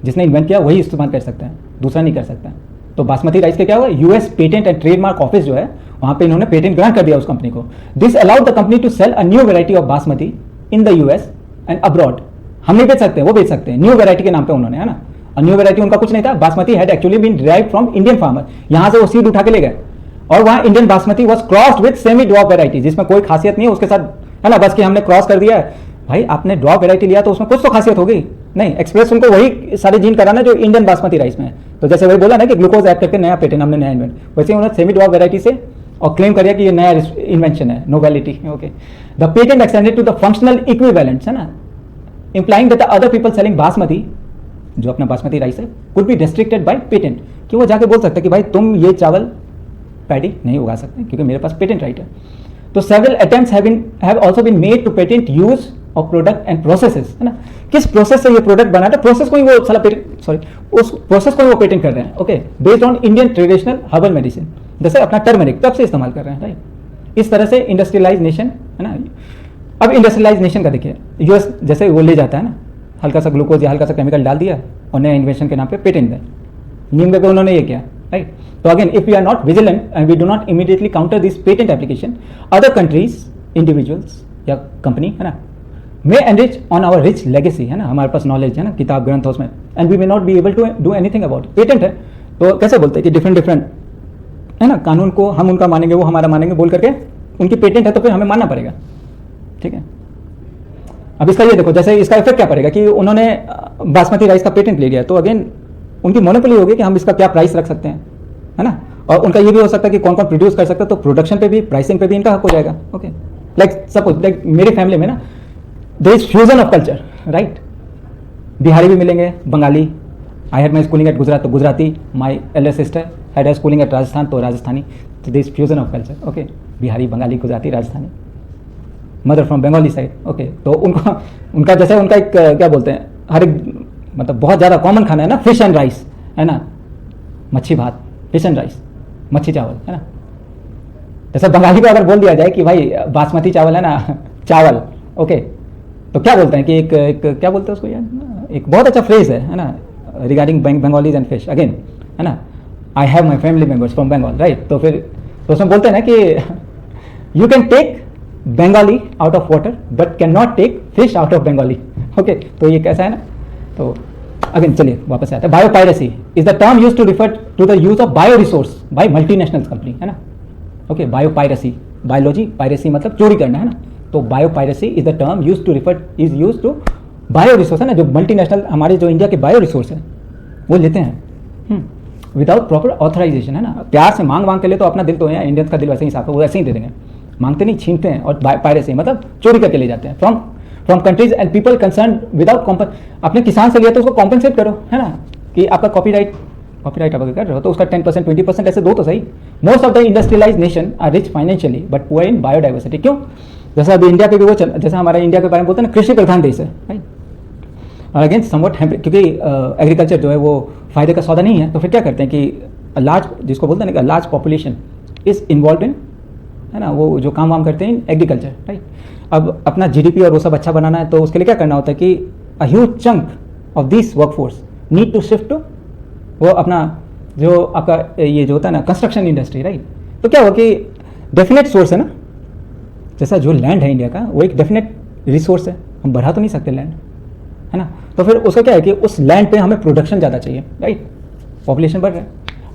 जिसने इन्वेंट किया वही इस्तेमाल कर सकता है, दूसरा नहीं कर सकता। तो बासमती राइस के क्या हुआ, US patent and trademark office जो है वहां पे इन्होंने पेटेंट ग्रांट कर दिया उस कंपनी को। This allowed the company to sell a new variety of basmati in the US and abroad. हम नहीं बेच सकते, वो बेच सकते हैं न्यू वेराइटी के नाम पे उन्होंने, है ना। और न्यू वेराइटी उनका कुछ नहीं था, basmati had actually been derived from Indian farmer, यहां से वो सीड उठा के ले गए और वहां Indian basmati was crossed with semi dwarf variety, जिसमें कोई खासियत नहीं है उसके साथ, है ना, बस कि हमने क्रॉस कर दिया है। भाई आपने ड्रॉप वेराइटी लिया तो उसमें कुछ तो खासियत होगी, नहीं, एक्सप्रेस उनको वही सारे जीन कराना जो इंडियन बासमती राइस में है। तो जैसे वही बोला ना कि ग्लूकोज ऐड करके नया पेटेंट हमने नया इन्वेंट, वैसे उन्होंने सेमी ड्रॉप वेराइटी से और क्लेम किया कि ये नया इन्वेंशन है, novelty, okay. The patent extended to the functional equivalents है ना, implying that the other people selling basmati, जो अपना बासमती राइस है, could be restricted by patent, कि वो जाके बोल सकते कि भाई तुम ये चावल पैडी नहीं उगा सकते क्योंकि मेरे पास पेटेंट राइट है। तो several attempts have also been made to patent use of product and processes, है ना, किस प्रोसेस से ये प्रोडक्ट बना था, प्रोसेस को ही वो साला पेटेंट, सॉरी, उस प्रोसेस को ही वो पेटेंट कर रहे हैं, okay, based on Indian traditional herbal medicine, जैसे अपना टर्मरिक तब से इस्तेमाल कर रहे हैं, राइट। इस तरह से इंडस्ट्रियलाइज नेशन है ना। अब इंडस्ट्रियलाइज नेशन का देखिए, US जैसे वो ले जाता है ना, हल्का सा ग्लूकोज या हल्का सा केमिकल डाल दिया और नया इन्वेंशन के नाम पे पेटेंट दें, नीम पे उन्होंने ये किया, राइट। तो again if we are not vigilant and we do not immediately counter this patent application, other countries, individuals या कंपनी है ना, may enrich on our rich legacy, है ना, हमारे पास नॉलेज है ना, किताब ग्रंथ उसमें, and we may not be able to do anything about it. Patent है तो कैसे बोलते हैं कि डिफरेंट है ना, कानून को हम उनका मानेंगे वो हमारा मानेंगे बोल करके, उनकी पेटेंट है तो फिर हमें मानना पड़ेगा, ठीक है। अब इसका ये देखो, जैसे इसका इफेक्ट क्या पड़ेगा कि उन्होंने बासमती राइस का पेटेंट ले लिया, तो अगेन उनकी मोनोपोली होगी कि हम इसका क्या प्राइस रख सकते हैं, है ना। और उनका ये भी हो सकता है कि कौन कौन प्रोड्यूस कर सकता है, तो प्रोडक्शन पे भी, प्राइसिंग पे भी इनका हक हो जाएगा, ओके। लाइक सपोज लाइक मेरी फैमिली में ना there is fusion of culture, right. Bihari भी मिलेंगे, Bengali, I had my schooling at Gujarat तो Gujarati, my elder sister had schooling at Rajasthan तो राजस्थानी, तो there is fusion of culture, okay, Bihari, Bengali, Gujarati, Rajasthani, mother from Bengali side, okay. तो उनका जैसे उनका एक क्या बोलते हैं, हर एक मतलब बहुत ज़्यादा कॉमन खाना है ना, फिश एंड राइस, है ना, मच्छी भात, फिश एंड राइस, मच्छी चावल, है ना। जैसे बंगाली को अगर बोल दिया जाए कि भाई बासमती चावल है ना, चावल, ओके, तो क्या बोलते हैं कि एक क्या बोलते हैं उसको यार, एक बहुत अच्छा फ्रेज है ना, regarding Bengalis and fish, again है ना, I have my family members from Bengal, right. तो फिर तो उसमें बोलते हैं ना कि you can take Bengali out of water but can not take fish out of Bengali, okay. तो ये कैसा है ना, तो अगेन चलिए वापस आते हैं। Biopiracy is the term use to refer to the use of bio resource by multinational company, है ना, ओके। बायोपायरेसी, बायोलॉजी, पायरेसी मतलब चोरी करना, है ना, तो bio piracy is the term use to bio resource है ना, जो मल्टीनेशनल हमारे जो इंडिया के बायो रिसोर्स है वो लेते हैं विदाउट प्रॉपर ऑथराइजेशन, है ना। प्यार से मांग के लिए तो अपना दिल तो है, इंडियंस का दिल वैसे ही साफ है, वो ऐसे ही दे देंगे, मांगते नहीं, छीनते हैं। और पायरेसी मतलब चोरी करके ले जाते हैं from countries and people concern without अपने किसान से लिया तो उसको कॉम्पनसेट करो, है ना, कि आपका कॉपीराइट अगर कर रहे हो तो उसका 10% 20% ऐसे दो तो सही। Most of the industrialize nation are rich financially but poor in biodiversity. क्यों? जैसा अभी इंडिया के भी जैसा हमारा इंडिया के बारे में बोलते हैं ना, कृषि प्रधान देश है, राइट। और अगेन समवट क्योंकि एग्रीकल्चर जो है वो फायदे का सौदा नहीं है, तो फिर क्या करते हैं कि लार्ज, जिसको बोलते हैं ना, large population is involve in, है ना, वो जो काम वाम करते हैं एग्रीकल्चर, राइट। अब अपना जीडीपी और वो सब अच्छा बनाना है तो उसके लिए क्या करना होता है कि a huge chunk of this workforce need to shift to वो अपना जो आपका ये जो होता है ना कंस्ट्रक्शन इंडस्ट्री, राइट। तो क्या हुआ कि डेफिनेट सोर्स है ना, जैसा जो लैंड है इंडिया का वो एक डेफिनेट रिसोर्स है, हम बढ़ा तो नहीं सकते लैंड, है ना। तो फिर उसका क्या है कि उस लैंड पे हमें प्रोडक्शन ज़्यादा चाहिए, राइट, पॉपुलेशन बढ़ रहा है।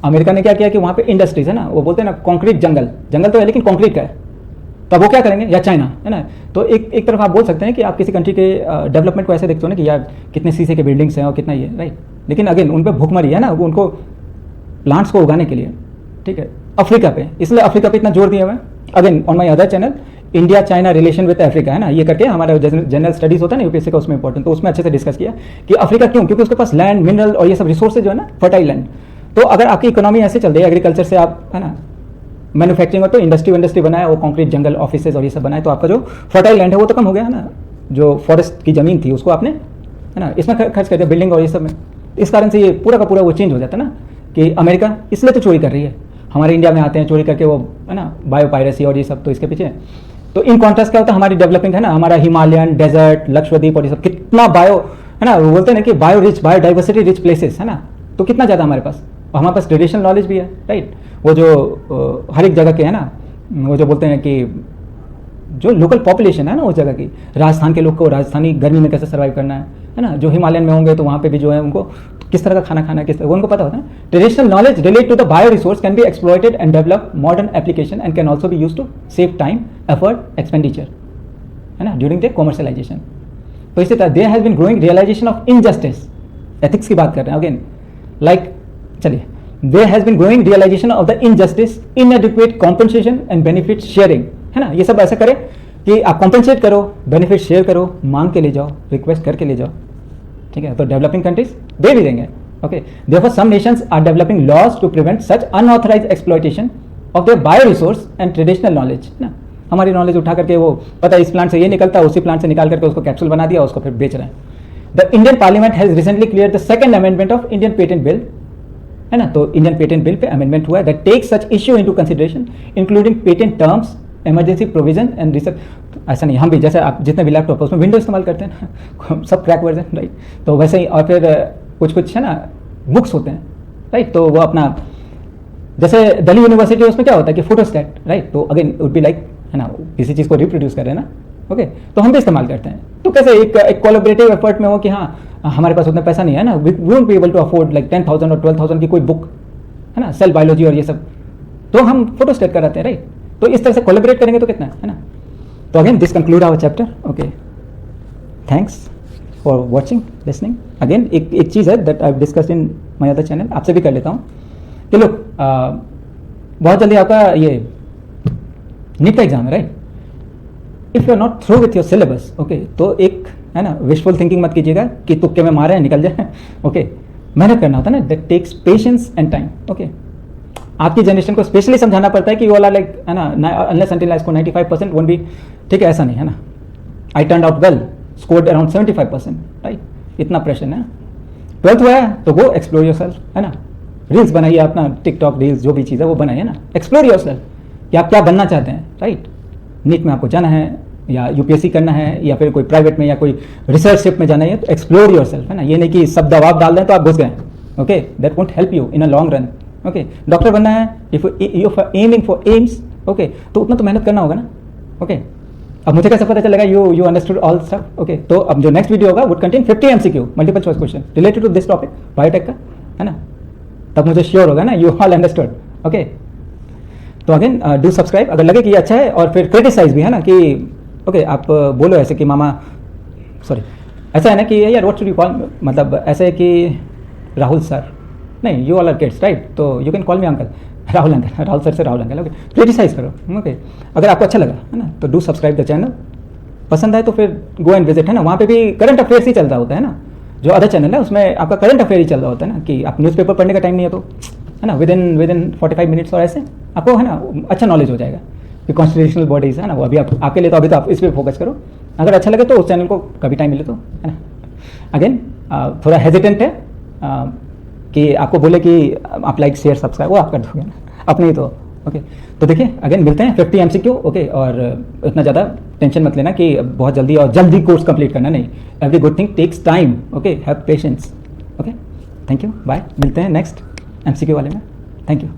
अमेरिका ने क्या किया कि वहाँ पे इंडस्ट्रीज है ना, वो बोलते हैं ना कंक्रीट जंगल तो है लेकिन कंक्रीट का है, तो अब वो क्या करेंगे, या चाइना, है ना। तो एक तरफ आप बोल सकते हैं कि आप किसी कंट्री के डेवलपमेंट को ऐसे देखते हो ना कि यार कितने शीशे के बिल्डिंग्स हैं और कितना ये, राइट, लेकिन अगेन उन पर भूखमरी है ना, वो उनको प्लांट्स को उगाने के लिए, ठीक है, अफ्रीका पे, इसलिए अफ्रीका पे इतना जोर दिया हुआ है। Again on my other channel India China relation with Africa, है ना, ये करके हमारा जनरल स्टडीज होता है ना यूपीएससी का, उसमें इंपॉर्टेंट, तो उसमें अच्छे से डिस्कस किया कि अफ्रीका क्यों, क्योंकि उसके पास लैंड मिनरल और ये सब रिसोर्सेज जो है ना, फर्टाइल लैंड। तो अगर आपकी इकोनॉमी ऐसे चल रही है, एग्रीकल्चर से आप, है ना, मैन्युफैक्चरिंग और तो इंडस्ट्री बनाया, वो कंक्रीट जंगल ऑफिसेज और ये सब बनाए, तो आपका जो फर्टाइल लैंड है वो तो कम हो गया, है ना, जो फॉरेस्ट की जमीन थी उसको आपने, है ना, इसमें खर्च कर दिया बिल्डिंग और ये सब में। इस कारण से ये पूरा का पूरा वो चेंज हो जाता है ना, कि अमेरिका इसलिए तो चोरी कर रही है, हमारे इंडिया में आते हैं चोरी करके वो, है ना, बायो पायरेसी और ये सब, तो इसके पीछे। तो इन कॉन्ट्रास्ट क्या होता है, हमारी डेवलपिंग है ना, हमारा हिमालयन डेजर्ट, लक्षद्वीप और ये सब कितना बायो, है ना, वो बोलते हैं ना कि bio rich, biodiversity rich places, है ना, तो कितना ज़्यादा हमारे पास, और हमारे पास ट्रेडिशनल नॉलेज भी है, राइट। वो जो हर एक जगह के, है ना, वो जो बोलते हैं कि जो लोकल पॉपुलेशन है ना उस जगह की, राजस्थान के लोग को राजस्थानी गर्मी में कैसे सर्वाइव करना है ना, जो हिमालयन में होंगे तो वहाँ पे भी जो है उनको किस तरह का खाना खाना है, किस तरह वो उनको पता होता है। Traditional knowledge relate to the bio resource can be exploited and develop modern application and can also be use to save time, effort, expenditure, है ना, ड्यूरिंग द कॉमर्शलाइजेशन। तो इसी तरह there has been growing realization of injustice, ethics की बात कर रहे हैं अगेन, लाइक चलिए, there has been growing realization of the injustice, inadequate compensation and benefit sharing, है ना, ये सब ऐसा करें कि आप कॉम्पनसेट करो, बेनिफिट शेयर करो, मांग के ले जाओ, रिक्वेस्ट करके ले जाओ, ठीक है। तो डेवलपिंग कंट्रीज दे भी देंगे, okay. Therefore some nations are developing laws to prevent such unauthorized exploitation of their bio resource and traditional knowledge, है ना, हमारी नॉलेज उठा करके वो पता है इस प्लांट से ये निकलता है, उसी प्लांट से निकाल करके उसको कैप्सूल बना दिया, उसको फिर बेच रहे हैं। The Indian parliament has recently clear the second amendment of Indian patent bill, है ना, तो इंडियन पेटेंट बिल पे अमेंडमेंट हुआ है that takes such issue into consideration including patent terms, emergency provision and research. ऐसा नहीं, हम भी जैसे आप जितने भी लैपटॉप है उसमें विंडो इस्तेमाल करते हैं ना, सब क्रैक वर्जन, राइट, तो वैसे ही। और फिर कुछ है ना बुक्स होते हैं, राइट, तो वो अपना जैसे दिल्ली यूनिवर्सिटी उसमें क्या होता है कि फोटोस्टैट, राइट, तो अगेन वुड बी लाइक, है ना, किसी चीज़ को रिप्रोड्यूस कर रहे हैं ना, ओके, तो हम भी इस्तेमाल करते हैं। तो कैसे एक कोलैबोरेटिव एफर्ट में हो कि हाँ हमारे पास उतना पैसा नहीं है ना, we won't be able to afford like 10,000 और 12,000 की कोई बुक, है ना, सेल बायोलॉजी और ये सब, तो हम फोटोस्टैट कराते हैं, राइट। तो इस तरह से कोलैबोरेट करेंगे तो कितना है ना। तो again this conclude our chapter, okay, thanks for watching, listening. Again एक चीज़ है that I discussed in my other channel, आपसे भी कर लेता हूँ कि लोग बहुत जल्दी आपका ये नीट का एग्जाम है, right. If you are not through with your syllabus, okay, तो एक है ना विशफुल थिंकिंग मत कीजिएगा कि तुक्के में मारे हैं निकल जाए, ओके, मेहनत करना होता है ना, that takes patience and time, okay. आपकी जनरेशन को स्पेशली समझाना पड़ता है कि वो वाला लाइक, है ना, unless until I score 95% won't be, ठीक है, ऐसा नहीं है ना, I turn out well, scored around 75%, right, इतना प्रेशर है। 12th हुआ है तो गो एक्सप्लोर योरसेल्फ, है ना, रील्स बनाइए अपना, टिकटॉक रील्स जो भी चीज़ है वो बनाइए ना, एक्सप्लोर योरसेल्फ कि आप क्या बनना चाहते हैं, राइट। नीट में आपको जाना है या यूपीएससी करना है या फिर कोई प्राइवेट में या कोई रिसर्चशिप में जाना है, तो एक्सप्लोर योरसेल्फ, है ना, ये नहीं कि सब दबाव डाल दें तो आप घुस गए, okay, that won't help you in a long run, okay. Doctor बनना है, if you aiming for AIIMS, okay, तो उतना तो मेहनत करना होगा ना, ओके। अब मुझे कैसे पता चलेगा you understood all stuff, okay. तो अब जो नेक्स्ट वीडियो होगा would contain 50 MCQ multiple choice question related to this topic biotech का, है ना, तब मुझे श्योर होगा ना यू ऑल अंडरस्टूड, ओके। तो अगेन डू सब्सक्राइब अगर लगे कि ये अच्छा है, और फिर क्रिटिसाइज भी, है ना, कि ओके आप बोलो ऐसे कि मामा, सॉरी, ऐसा है ना कि यार व्हाट शुड यू कॉल, मतलब ऐसे है कि राहुल सर, नहीं you all are kids right, तो you can call me uncle, Rahul uncle, Rahul sir से राहुल अंकल, ओके क्रिटिसाइज करो, ओके अगर आपको अच्छा लगा है ना तो डू सब्सक्राइब द चैनल, पसंद आए तो फिर गो एंड विजिट, है ना, वहाँ पे भी करंट अफेयर्स ही चल रहा होता है ना, जो अदर चैनल है उसमें आपका करंट अफेयर ही चल रहा होता है ना, कि आप न्यूज़पेपर पढ़ने का टाइम नहीं है तो है ना, विद इन 45 मिनट्स और ऐसे आपको है ना अच्छा नॉलेज हो जाएगा कि कॉन्स्टिट्यूशनल बॉडीज है ना, वो अभी आप आपके लिए तो अभी तो आप इस पर फोकस करो, अगर अच्छा लगे तो उस चैनल को कभी टाइम मिले तो है ना। अगेन थोड़ा हेजिटेंट है कि आपको बोले कि आप लाइक शेयर सब्सक्राइब वो आप कर दोगे ना, अपने ही तो ओके। तो देखिए अगेन मिलते हैं 50 MCQ, ओके, और इतना ज़्यादा टेंशन मत लेना कि बहुत जल्दी और जल्दी कोर्स कंप्लीट करना, नहीं, every good thing takes time, okay, have patience, okay, thank you, bye, मिलते हैं नेक्स्ट MCQ वाले में, थैंक यू।